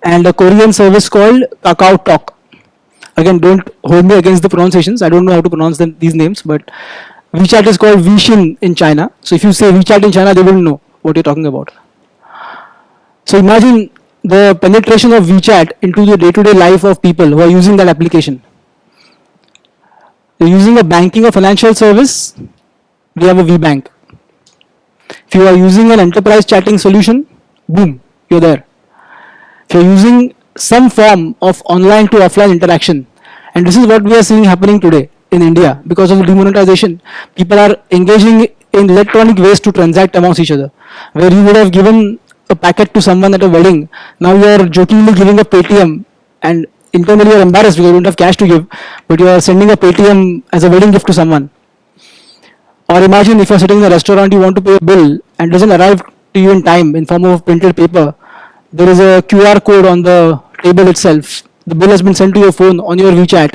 and a Korean service called KakaoTalk. Again, don't hold me against the pronunciations. I don't know how to pronounce these names, but WeChat is called Weixin in China. So if you say WeChat in China, they will know what you're talking about. So imagine the penetration of WeChat into the day-to-day life of people who are using that application. You're using a banking or financial service, we have a WeBank. If you are using an enterprise chatting solution, boom, you're there. If you're using some form of online to offline interaction, and this is what we are seeing happening today in India because of the demonetization, people are engaging in electronic ways to transact amongst each other. Where you would have given a packet to someone at a wedding, now you are jokingly giving a Paytm, and internally you are embarrassed because you don't have cash to give, but you are sending a Paytm as a wedding gift to someone. Or imagine if you are sitting in a restaurant, you want to pay a bill and it doesn't arrive to you in time in form of printed paper. There is a QR code on the table itself. The bill has been sent to your phone on your WeChat.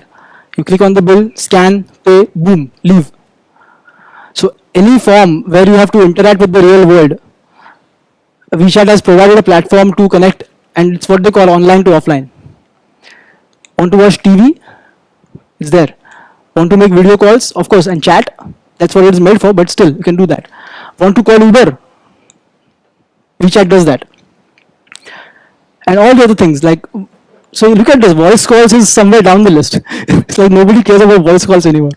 You click on the bill, scan, pay, boom, leave. So any form where you have to interact with the real world, WeChat has provided a platform to connect, and it's what they call online to offline. Want to watch TV? It's there. Want to make video calls? Of course, and chat. That's what it's made for, but still, you can do that. Want to call Uber? WeChat does that. And all the other things, like So you look at this, voice calls is somewhere down the list. It's like nobody cares about voice calls anymore.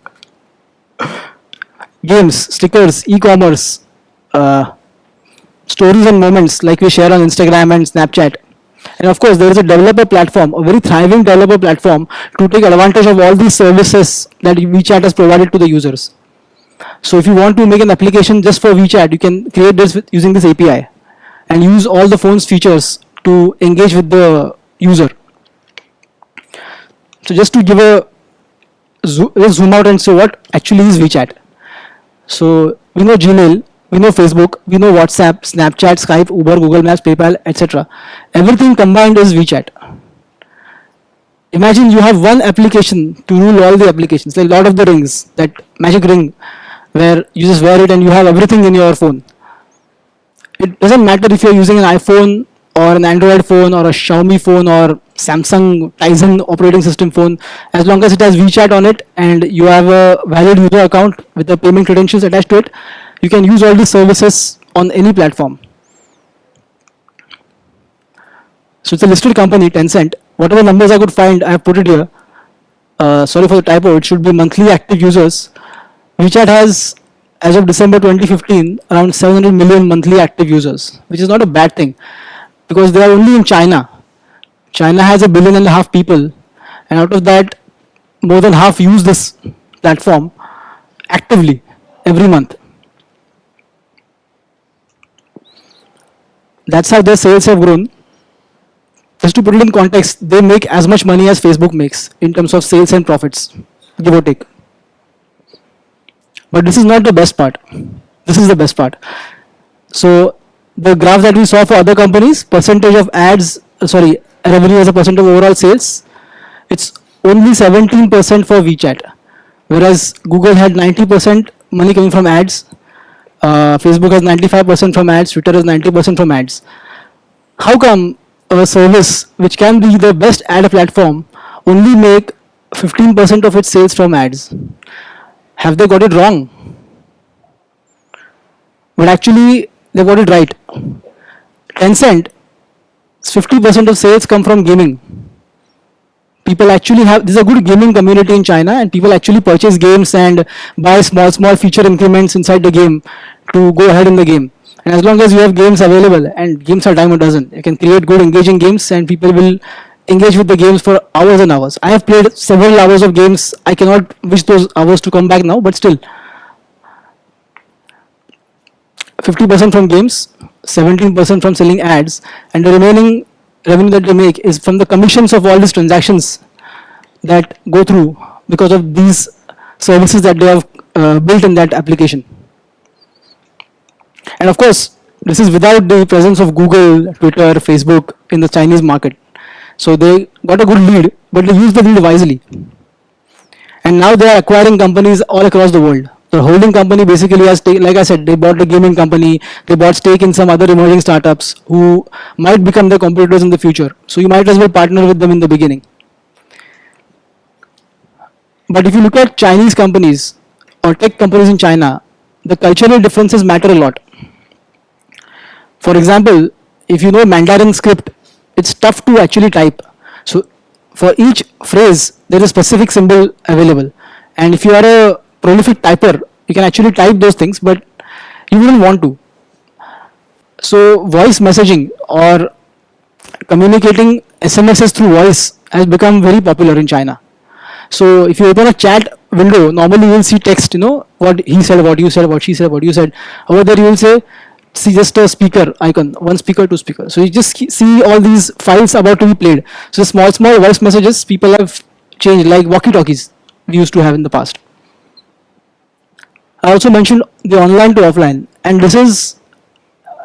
Games, stickers, e-commerce, stories and moments like we share on Instagram and Snapchat. And of course, there is a developer platform, a very thriving developer platform to take advantage of all these services that WeChat has provided to the users. So if you want to make an application just for WeChat, you can create this using this API and use all the phone's features to engage with the user. So just to give a let's zoom out and say what actually is WeChat. So we know Gmail, we know Facebook, we know WhatsApp, Snapchat, Skype, Uber, Google Maps, PayPal, etc. Everything combined is WeChat. Imagine you have one application to rule all the applications, like Lord of the Rings, that magic ring where you just wear it and you have everything in your phone. It doesn't matter if you're using an iPhone or an Android phone or a Xiaomi phone or Samsung Tizen operating system phone, as long as it has WeChat on it and you have a valid user account with the payment credentials attached to it, you can use all these services on any platform. So it's a listed company, Tencent. Whatever numbers I could find, I have put it here. Sorry for the typo, it should be monthly active users. WeChat has, as of December 2015, around 700 million monthly active users, which is not a bad thing because they are only in China. China has 1.5 billion people, and out of that, more than half use this platform actively every month. That's how their sales have grown. Just to put it in context, they make as much money as Facebook makes in terms of sales and profits, give or take. But this is not the best part. This is the best part. So the graph that we saw for other companies, percentage of revenue as a percent of overall sales, it's only 17% for WeChat, whereas Google had 90% money coming from ads, Facebook has 95% from ads, Twitter has 90% from ads. How come a service which can be the best ad platform only make 15% of its sales from ads? Have they got it wrong? But actually, they got it right. Tencent, 50% of sales come from gaming. People actually there's a good gaming community in China, and people actually purchase games and buy small feature increments inside the game to go ahead in the game. And as long as you have games available, and games are dime a dozen, you can create good engaging games and people will engage with the games for hours and hours. I have played several hours of games. I cannot wish those hours to come back now, but still. 50% from games, 17% from selling ads, and the remaining revenue that they make is from the commissions of all these transactions that go through because of these services that they have built in that application. And of course, this is without the presence of Google, Twitter, Facebook in the Chinese market. So they got a good lead, but they used the lead wisely. And now they are acquiring companies all across the world. The holding company basically has, like I said, they bought the gaming company, they bought stake in some other emerging startups who might become their competitors in the future. So you might as well partner with them in the beginning. But if you look at Chinese companies or tech companies in China, the cultural differences matter a lot. For example, if you know Mandarin script, it's tough to actually type. So for each phrase, there is a specific symbol available. And if you are a prolific typer, you can actually type those things, but you wouldn't want to. So voice messaging or communicating SMSs through voice has become very popular in China. So if you open a chat window, normally you will see text, what he said, what you said, what she said, what you said. Over there you will see just a speaker icon, one speaker, two speakers. So you just see all these files about to be played. So small voice messages people have changed, like walkie-talkies we used to have in the past. I also mentioned the online to offline, and this is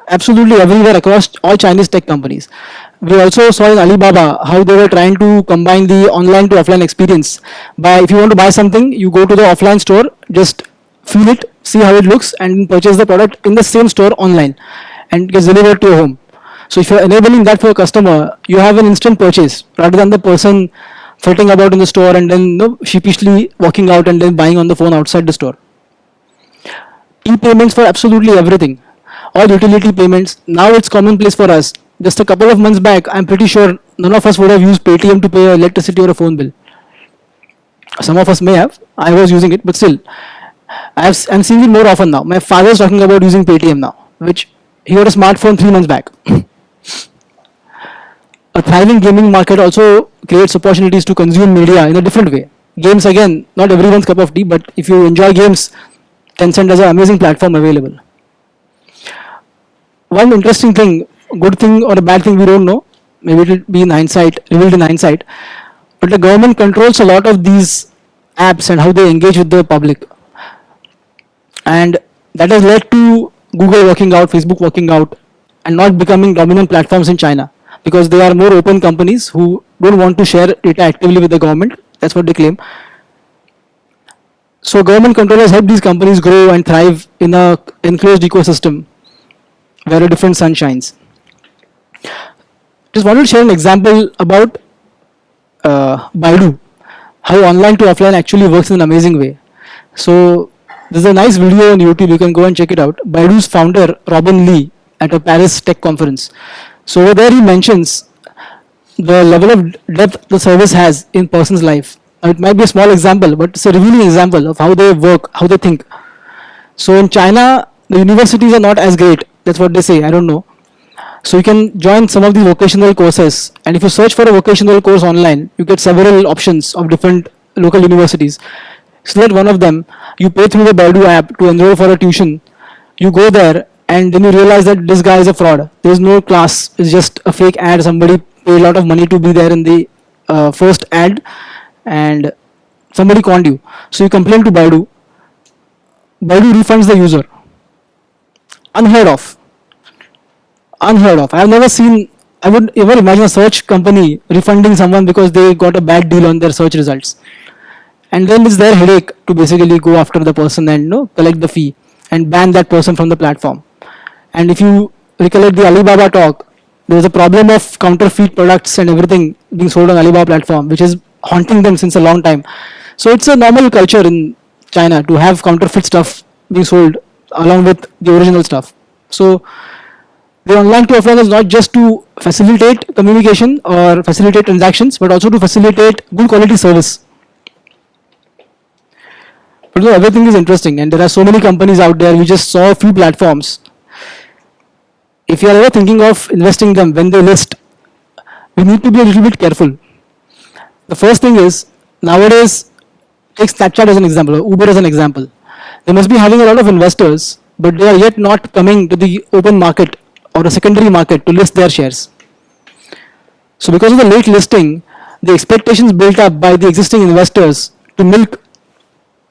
absolutely everywhere across all Chinese tech companies. We also saw in Alibaba how they were trying to combine the online to offline experience. If you want to buy something, you go to the offline store, just feel it, see how it looks, and purchase the product in the same store online, and it gets delivered to your home. So if you're enabling that for a customer, you have an instant purchase rather than the person flitting about in the store and then sheepishly walking out and then buying on the phone outside the store. E-payments for absolutely everything. All utility payments. Now it's commonplace for us. just a couple of months back, I'm pretty sure none of us would have used Paytm to pay electricity or a phone bill. Some of us may have. I was using it, but still, I'm seeing it more often now. My father's talking about using Paytm now, which he got a smartphone 3 months back. A thriving gaming market also creates opportunities to consume media in a different way. Games, again, not everyone's cup of tea, but if you enjoy games, Tencent has an amazing platform available. One interesting thing, good thing or a bad thing, we don't know. Maybe it will be in hindsight, revealed in hindsight. But the government controls a lot of these apps and how they engage with the public. And that has led to Google working out, Facebook working out, and not becoming dominant platforms in China. Because they are more open companies who don't want to share data actively with the government. That's what they claim. So government controllers help these companies grow and thrive in a enclosed ecosystem where a different sun shines. Just wanted to share an example about Baidu, how online to offline actually works in an amazing way. So there's a nice video on YouTube, you can go and check it out. Baidu's founder, Robin Lee, at a Paris tech conference. So over there he mentions the level of depth the service has in person's life. Now it might be a small example, but it's a revealing example of how they work, how they think. So in China, the universities are not as great. That's what they say, I don't know. So you can join some of the vocational courses, and if you search for a vocational course online, you get several options of different local universities. Select one of them, you pay through the Baidu app to enroll for a tuition, you go there, and then you realize that this guy is a fraud. There is no class, it's just a fake ad. Somebody paid a lot of money to be there in the first ad, and somebody conned you. So you complain to Baidu. Baidu refunds the user. Unheard of. Unheard of. I have never seen, I would ever imagine a search company refunding someone because they got a bad deal on their search results. And then it's their headache to basically go after the person and collect the fee and ban that person from the platform. And if you recollect the Alibaba talk, there was a problem of counterfeit products and everything being sold on Alibaba platform, which is haunting them since a long time. So it's a normal culture in China to have counterfeit stuff being sold along with the original stuff. So the online to offline is not just to facilitate communication or facilitate transactions, but also to facilitate good quality service. But everything is interesting, and there are so many companies out there. We just saw a few platforms. If you are ever thinking of investing them when they list, we need to be a little bit careful. The first thing is, nowadays, take Snapchat as an example, or Uber as an example. They must be having a lot of investors, but they are yet not coming to the open market or a secondary market to list their shares. So because of the late listing, the expectations built up by the existing investors to milk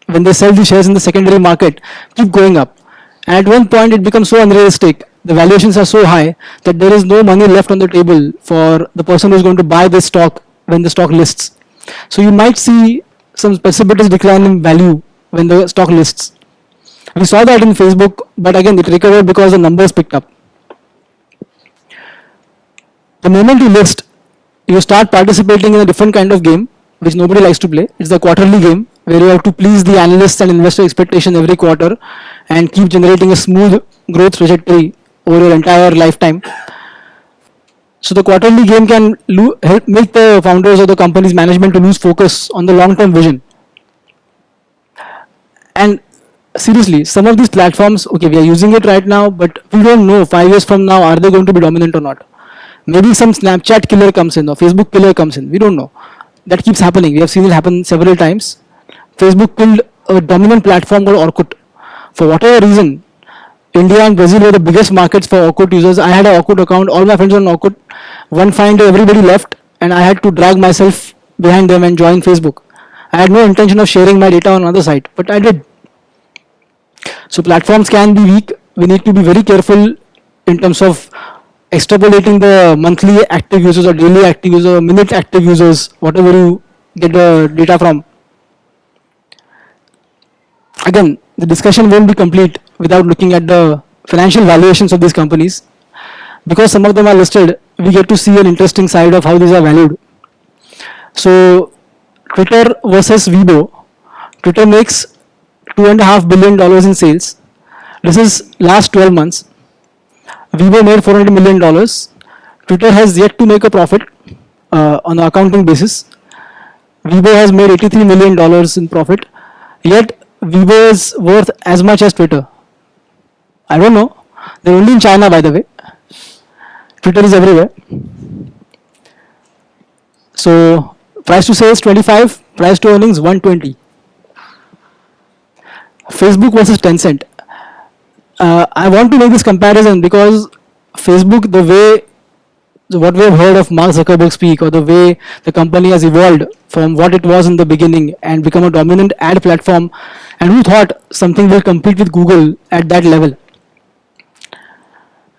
when they sell the shares in the secondary market keep going up. And at one point it becomes so unrealistic, the valuations are so high that there is no money left on the table for the person who is going to buy this stock when the stock lists. So you might see some precipitous decline in value when the stock lists. We saw that in Facebook, but again it recovered because the numbers picked up. The moment you list, you start participating in a different kind of game which nobody likes to play. It's the quarterly game where you have to please the analysts and investor expectation every quarter and keep generating a smooth growth trajectory over your entire lifetime. So the quarterly game can help make the founders or the company's management to lose focus on the long-term vision. And seriously, some of these platforms, okay, we are using it right now, but we don't know 5 years from now, are they going to be dominant or not? Maybe some Snapchat killer comes in or Facebook killer comes in. We don't know. That keeps happening. We have seen it happen several times. Facebook killed a dominant platform called Orkut. For whatever reason, India and Brazil were the biggest markets for Orkut users. I had an Orkut account. All my friends were on Orkut. One fine day, everybody left, and I had to drag myself behind them and join Facebook. I had no intention of sharing my data on another site, but I did. So platforms can be weak. We need to be very careful in terms of extrapolating the monthly active users or daily active users or minute active users, whatever you get the data from. Again, the discussion won't be complete without looking at the financial valuations of these companies. Because some of them are listed, we get to see an interesting side of how these are valued. So Twitter versus Weibo. Twitter makes $2.5 billion in sales. This is last 12 months. Weibo made $400 million. Twitter has yet to make a profit on an accounting basis. Weibo has made $83 million in profit, yet Weibo is worth as much as Twitter. I don't know. They're only in China, by the way. Twitter is everywhere. So, price to sales 25, price to earnings 120. Facebook versus Tencent. I want to make this comparison because Facebook, what we have heard of Mark Zuckerberg speak, or the way the company has evolved from what it was in the beginning and become a dominant ad platform, and who thought something will compete with Google at that level.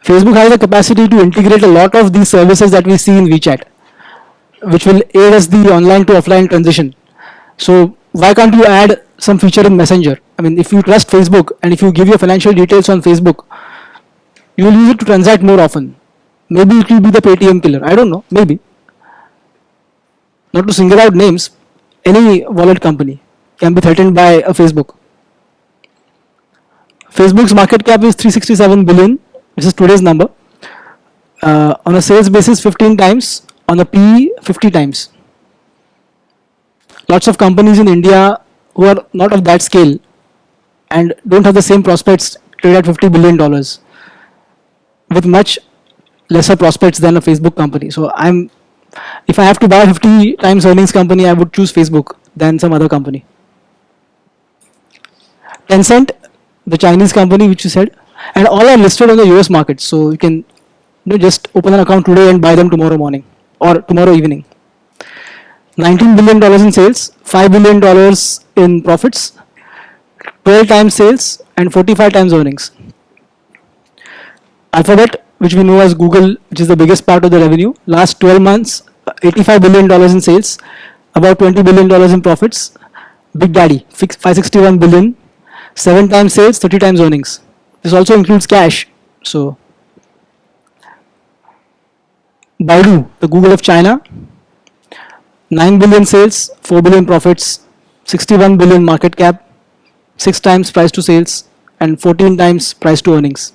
Facebook has the capacity to integrate a lot of these services that we see in WeChat, which will aid us the online to offline transition. So why can't you add some feature in Messenger? I mean, if you trust Facebook and if you give your financial details on Facebook, you will use it to transact more often. Maybe it will be the Paytm killer. I don't know. Maybe. Not to single out names, any wallet company can be threatened by a Facebook. Facebook's market cap is 367 billion. This is today's number. On a sales basis, 15 times. On a PE, 50 times. Lots of companies in India who are not of that scale and don't have the same prospects trade at $50 billion with much lesser prospects than a Facebook company. So if I have to buy 50 times earnings company, I would choose Facebook than some other company. Tencent, the Chinese company which you said, and all are listed on the US market. So you can just open an account today and buy them tomorrow morning or tomorrow evening. $19 billion in sales, $5 billion in profits, 12 times sales and 45 times earnings. Alphabet, which we know as Google, which is the biggest part of the revenue, last 12 months, $85 billion in sales, about $20 billion in profits. Big Daddy, 561 billion, 7 times sales, 30 times earnings. This also includes cash. So, Baidu, the Google of China, 9 billion sales, 4 billion profits, 61 billion market cap, 6 times price to sales, and 14 times price to earnings.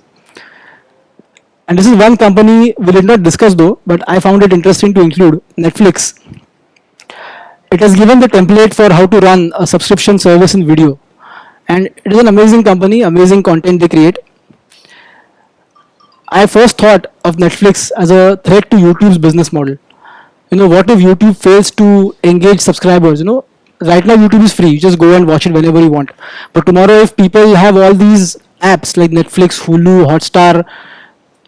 And this is one company we did not discuss though, but I found it interesting to include, Netflix. It has given the template for how to run a subscription service in video. And it is an amazing company, amazing content they create. I first thought of Netflix as a threat to YouTube's business model. What if YouTube fails to engage subscribers? Right now YouTube is free. You just go and watch it whenever you want. But tomorrow if people have all these apps like Netflix, Hulu, Hotstar,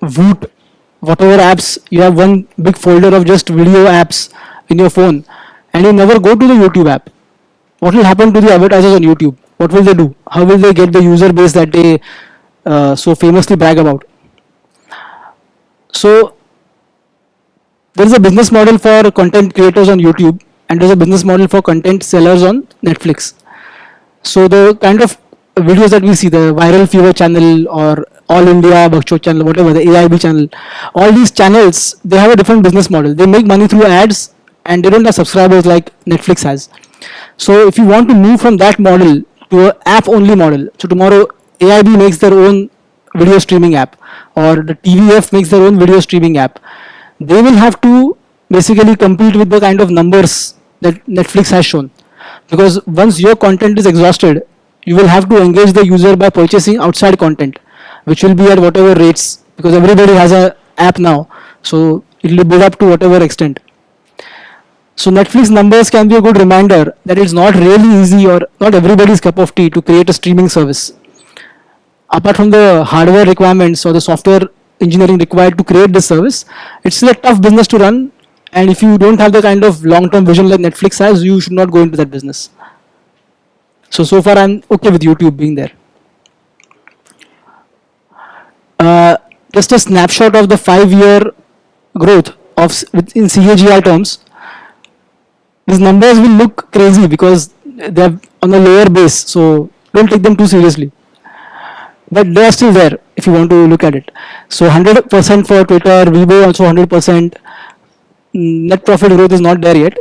Voot, whatever apps, you have one big folder of just video apps in your phone and you never go to the YouTube app. What will happen to the advertisers on YouTube? What will they do? How will they get the user base that they so famously brag about? So there is a business model for content creators on YouTube and there is a business model for content sellers on Netflix. So the kind of videos that we see, the Viral Fever channel or All India Bakcho channel, whatever, the AIB channel, all these channels, they have a different business model. They make money through ads and they don't have subscribers like Netflix has. So if you want to move from that model to an app only model, so tomorrow AIB makes their own video streaming app or the TVF makes their own video streaming app, they will have to basically compete with the kind of numbers that Netflix has shown. Because once your content is exhausted, you will have to engage the user by purchasing outside content, which will be at whatever rates, because everybody has an app now, so it will build up to whatever extent. So Netflix numbers can be a good reminder that it's not really easy or not everybody's cup of tea to create a streaming service. Apart from the hardware requirements or the software engineering required to create this service, it's still a tough business to run, and if you don't have the kind of long-term vision like Netflix has, you should not go into that business. So far I'm okay with YouTube being there. Just a snapshot of the 5-year growth in CAGR terms. These numbers will look crazy because they're on a lower base, so don't take them too seriously. But they are still there if you want to look at it. So 100% for Twitter, Weibo also 100%. Net profit growth is not there yet.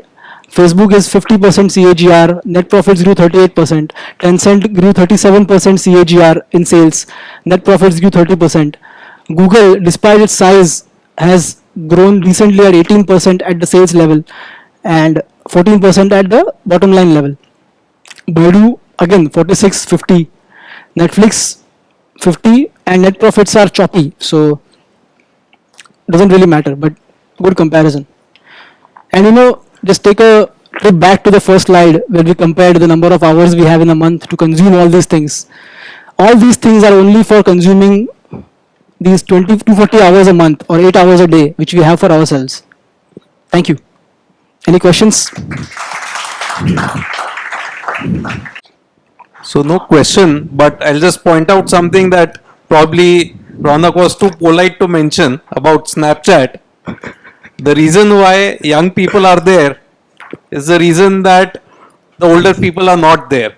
Facebook is 50% CAGR, net profits grew 38%, Tencent grew 37% CAGR in sales, net profits grew 30%. Google, despite its size, has grown recently at 18% at the sales level and 14% at the bottom line level. Baidu again 46, 50, Netflix 50, and net profits are choppy, so doesn't really matter, but good comparison. And just take a trip back to the first slide where we compared the number of hours we have in a month to consume all these things. All these things are only for consuming these 20 to 40 hours a month or 8 hours a day, which we have for ourselves. Thank you. Any questions? So no question, but I'll just point out something that probably Ronak was too polite to mention about Snapchat. The reason why young people are there is the reason that the older people are not there.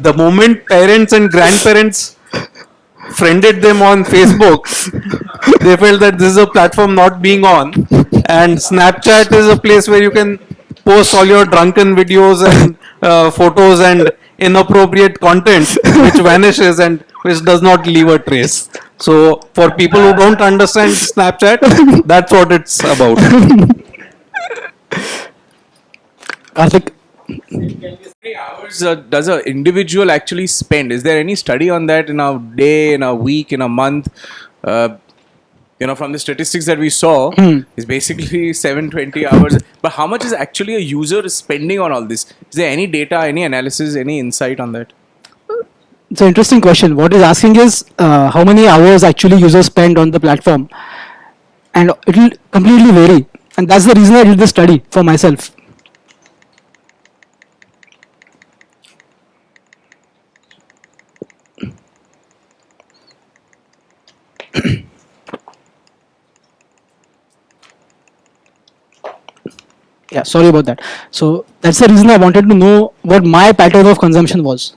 The moment parents and grandparents friended them on Facebook, they felt that this is a platform not being on, and Snapchat is a place where you can post all your drunken videos and photos and inappropriate content which vanishes and which does not leave a trace. So for people who don't understand Snapchat, that's what it's about. Karthik? How many hours does an individual actually spend? Is there any study on that in a day, in a week, in a month? From the statistics that we saw, is basically 720 hours. But how much is actually a user spending on all this? Is there any data, any analysis, any insight on that? It's an interesting question. What is asking is how many hours actually users spend on the platform, and it will completely vary. And that's the reason I did this study for myself. Yeah, sorry about that. So that's the reason I wanted to know what my pattern of consumption was.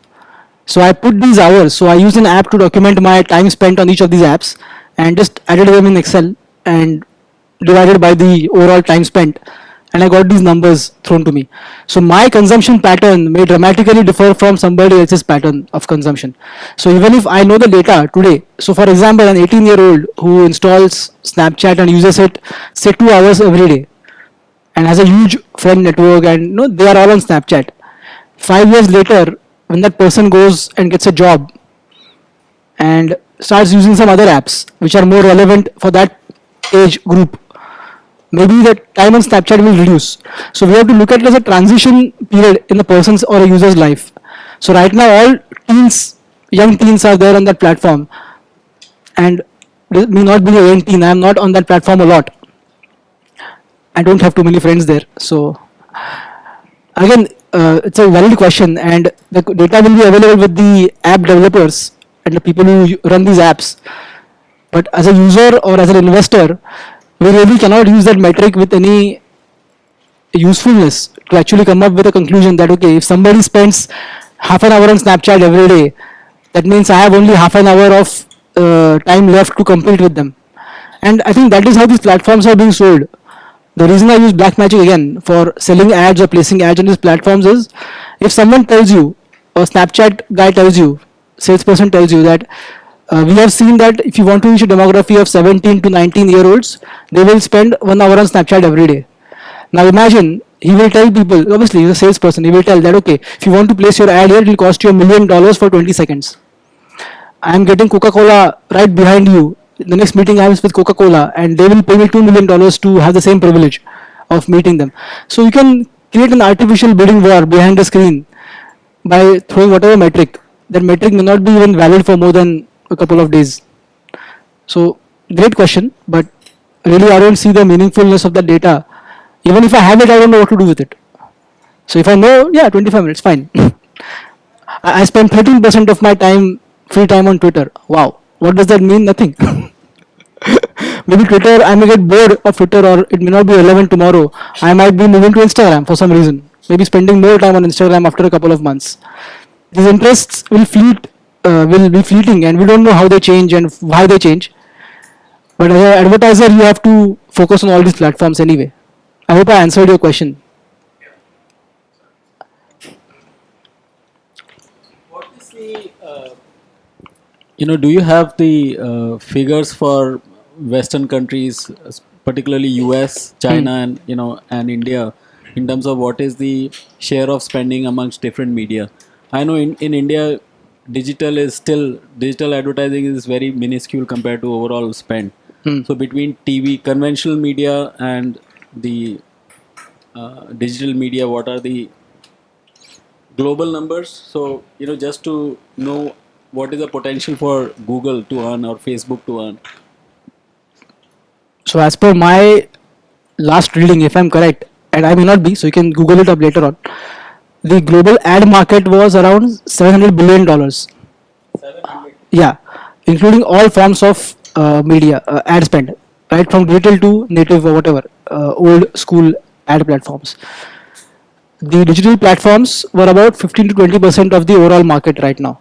So I put these hours. So I used an app to document my time spent on each of these apps and just added them in Excel and divided by the overall time spent, and I got these numbers thrown to me. So my consumption pattern may dramatically differ from somebody else's pattern of consumption. So even if I know the data today, so for example, an 18-year-old who installs Snapchat and uses it say 2 hours every day and has a huge friend network, and they are all on Snapchat. 5 years later, when that person goes and gets a job and starts using some other apps which are more relevant for that age group, maybe the time on Snapchat will reduce. So we have to look at it as a transition period in the person's or a user's life. So right now all teens, young teens are there on that platform, and me not being a young teen, I am not on that platform a lot. I don't have too many friends there. So again, it's a valid question, and the data will be available with the app developers and the people who run these apps. But as a user or as an investor, we really cannot use that metric with any usefulness to actually come up with a conclusion that, okay, if somebody spends half an hour on Snapchat every day, that means I have only half an hour of time left to compete with them. And I think that is how these platforms are being sold. The reason I use Blackmagic again for selling ads or placing ads on these platforms is, if someone tells you, a Snapchat guy tells you, salesperson tells you that we have seen that if you want to reach a demography of 17 to 19-year-olds, they will spend 1 hour on Snapchat every day. Now imagine, he will tell people, obviously he's a salesperson, he will tell that, okay, if you want to place your ad here, it will cost you $1 million for 20 seconds. I am getting Coca-Cola right behind you. The next meeting I have is with Coca-Cola, and they will pay me $2 million to have the same privilege of meeting them. So you can create an artificial bidding war behind the screen by throwing whatever metric. That metric may not be even valid for more than a couple of days. So great question, but really I don't see the meaningfulness of the data. Even if I have it, I don't know what to do with it. So if I know, yeah, 25 minutes, fine. I spend 13% of my time, free time on Twitter. Wow. What does that mean? Nothing. Maybe Twitter, I may get bored of Twitter, or it may not be relevant tomorrow. I might be moving to Instagram for some reason. Maybe spending more time on Instagram after a couple of months. These interests will be fleeting, and we don't know how they change and why they change. But as an advertiser, you have to focus on all these platforms anyway. I hope I answered your question. What is the Do you have the figures for Western countries, particularly US, China, and and India, in terms of what is the share of spending amongst different media? I know in India, digital advertising is very minuscule compared to overall spend. So between TV, conventional media, and the digital media, what are the global numbers? So just to know what is the potential for Google to earn or Facebook to earn. So as per my last reading, if I'm correct, and I may not be, so you can Google it up later on. The global ad market was around $700 billion. Yeah, including all forms of media ad spend, right from digital to native or whatever old school ad platforms. The digital platforms were about 15 to 20% of the overall market right now.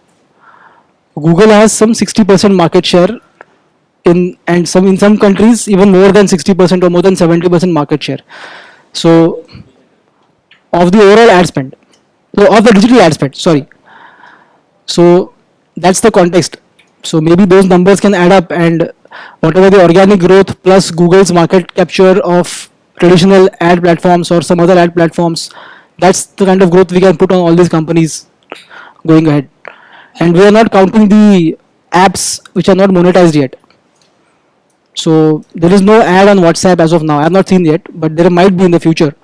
Google has some 60% market share in some countries even more than 60% or more than 70% market share. So of the overall ad spend, so of the digital ad spend, sorry. So that's the context. So maybe those numbers can add up, and whatever the organic growth plus Google's market capture of traditional ad platforms or some other ad platforms, that's the kind of growth we can put on all these companies going ahead. And we are not counting the apps which are not monetized yet. So there is no ad on WhatsApp as of now. I have not seen yet, but there might be in the future.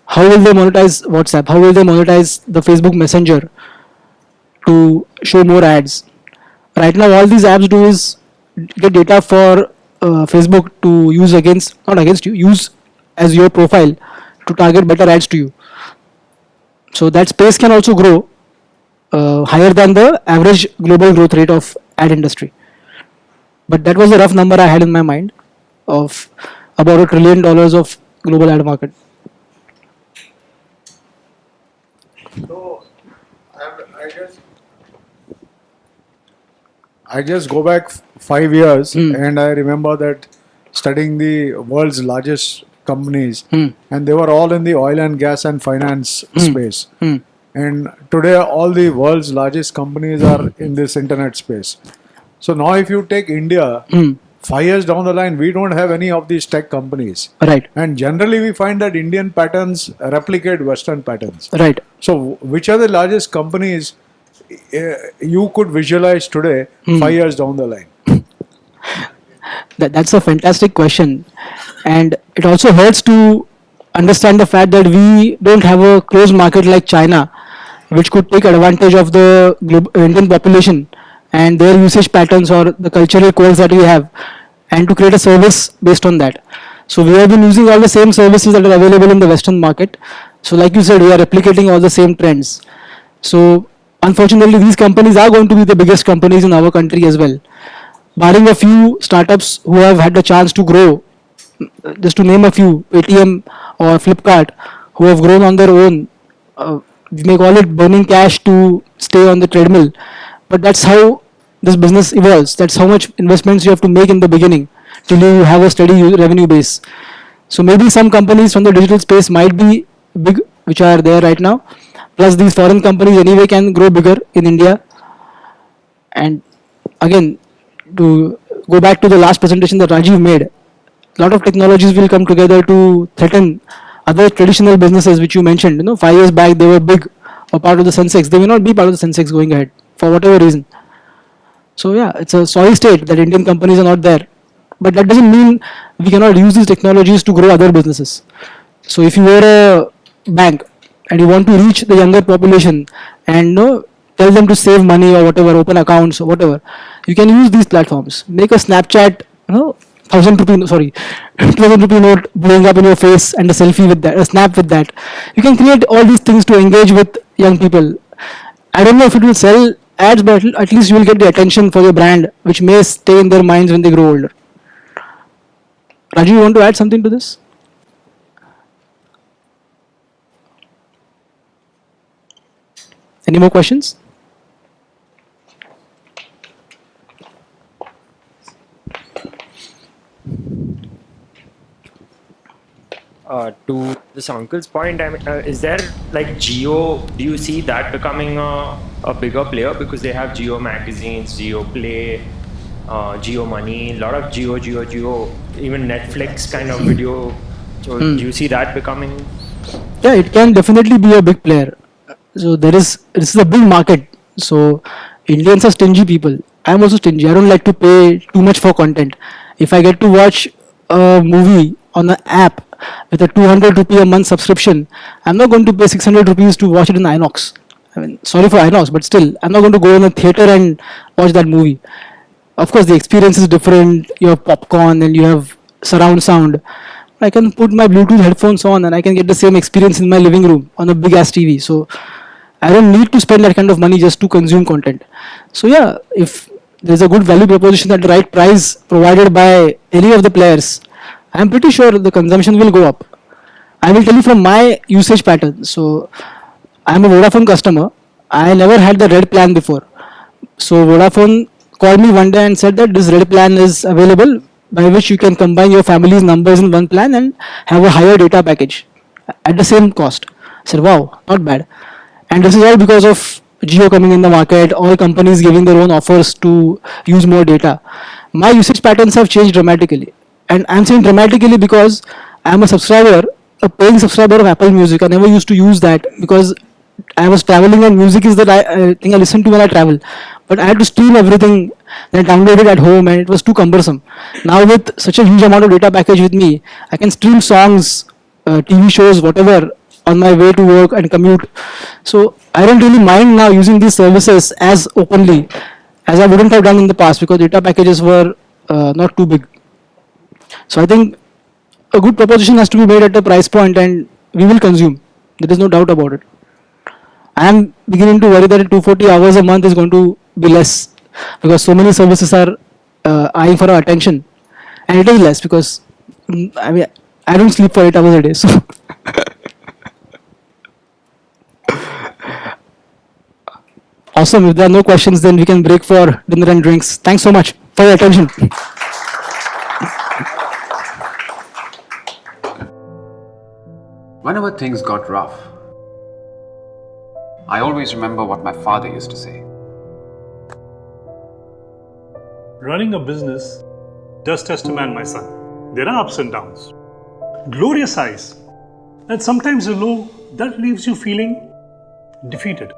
How will they monetize WhatsApp? How will they monetize the Facebook Messenger to show more ads? Right now, all these apps do is get data for Facebook to use against, not against you, use as your profile to target better ads to you. So that space can also grow higher than the average global growth rate of ad industry. But that was a rough number I had in my mind of about $1 trillion of global ad market. So I just go back 5 years and I remember that studying the world's largest companies and they were all in the oil and gas and finance space. And today all the world's largest companies are in this internet space. So now if you take India, 5 years down the line, we don't have any of these tech companies. Right. And generally we find that Indian patterns replicate Western patterns. Right. So which are the largest companies you could visualize today 5 years down the line? That's a fantastic question. And it also hurts to understand the fact that we don't have a closed market like China, which could take advantage of the Indian population and their usage patterns or the cultural codes that we have, and to create a service based on that. So we have been using all the same services that are available in the Western market. So like you said, we are replicating all the same trends. So unfortunately, these companies are going to be the biggest companies in our country as well. Barring a few startups who have had the chance to grow, just to name a few, Paytm or Flipkart, who have grown on their own. We may call it burning cash to stay on the treadmill, but that's how this business evolves. That's how much investments you have to make in the beginning till you have a steady revenue base. So maybe some companies from the digital space might be big, which are there right now. Plus these foreign companies anyway can grow bigger in India. And again, to go back to the last presentation that Rajiv made, a lot of technologies will come together to threaten other traditional businesses which you mentioned. 5 years back they were big or part of the Sensex. They may not be part of the Sensex going ahead for whatever reason. So yeah, it's a sorry state that Indian companies are not there. But that doesn't mean we cannot use these technologies to grow other businesses. So if you were a bank and you want to reach the younger population and tell them to save money or whatever, open accounts or whatever, you can use these platforms. Make a Snapchat, 1,000 rupee note blowing up in your face and a selfie with that, a snap with that. You can create all these things to engage with young people. I don't know if it will sell ads, but at least you will get the attention for your brand, which may stay in their minds when they grow older. Raju, you want to add something to this? Any more questions? To this uncle's point, I mean, is there like Jio? Do you see that becoming a bigger player because they have Jio magazines, Jio Play, Jio Money, a lot of Jio, even Netflix kind of video. So do you see that becoming? Yeah, it can definitely be a big player. So this is a big market. So Indians are stingy people. I'm also stingy. I don't like to pay too much for content. If I get to watch a movie on an app with a 200 rupee a month subscription, I'm not going to pay 600 rupees to watch it in INOX. I mean, sorry for INOX, but still, I'm not going to go in a theater and watch that movie. Of course, the experience is different. You have popcorn and you have surround sound. I can put my Bluetooth headphones on and I can get the same experience in my living room on a big ass TV. So I don't need to spend that kind of money just to consume content. So yeah, if there's a good value proposition at the right price provided by any of the players, I'm pretty sure the consumption will go up. I will tell you from my usage pattern. So I'm a Vodafone customer. I never had the red plan before. So Vodafone called me one day and said that this red plan is available, by which you can combine your family's numbers in one plan and have a higher data package at the same cost. I said, wow, not bad. And this is all because of Jio coming in the market, all companies giving their own offers to use more data. My usage patterns have changed dramatically. And I'm saying dramatically because I'm a subscriber, a paying subscriber of Apple Music. I never used to use that because I was traveling and music is the thing I listen to when I travel. But I had to stream everything and download it at home and it was too cumbersome. Now with such a huge amount of data package with me, I can stream songs, TV shows, whatever on my way to work and commute. So I don't really mind now using these services as openly as I wouldn't have done in the past because data packages were not too big. So I think a good proposition has to be made at a price point and we will consume. There is no doubt about it. I am beginning to worry that 240 hours a month is going to be less because so many services are eyeing for our attention, and it is less because I don't sleep for 8 hours a day. So awesome. If there are no questions, then we can break for dinner and drinks. Thanks so much for your attention. Whenever things got rough, I always remember what my father used to say. Running a business does test a man, my son. There are ups and downs, glorious highs, and sometimes a low that leaves you feeling defeated.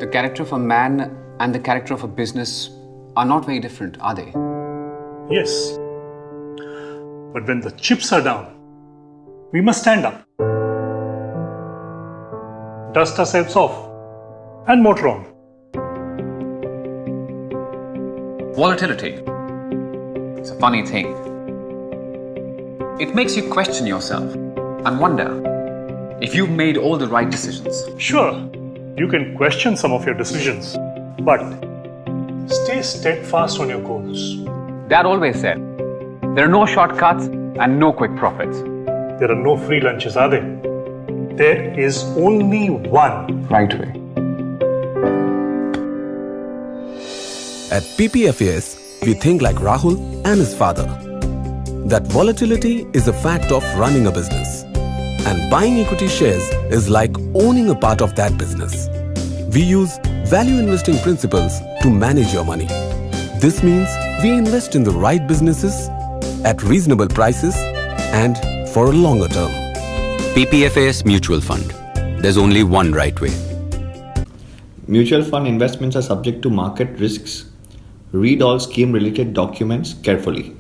The character of a man and the character of a business are not very different, are they? Yes. But when the chips are down, we must stand up, dust ourselves off, and motor on. Volatility. It's a funny thing. It makes you question yourself and wonder if you've made all the right decisions. Sure, you can question some of your decisions, but stay steadfast on your goals. Dad always said, there are no shortcuts and no quick profits. There are no free lunches, are there? There is only one right way. At PPFAS, we think like Rahul and his father. That volatility is a fact of running a business. And buying equity shares is like owning a part of that business. We use value investing principles to manage your money. This means we invest in the right businesses at reasonable prices and for a longer term. PPFAS Mutual Fund. There's only one right way. Mutual fund investments are subject to market risks. Read all scheme-related documents carefully.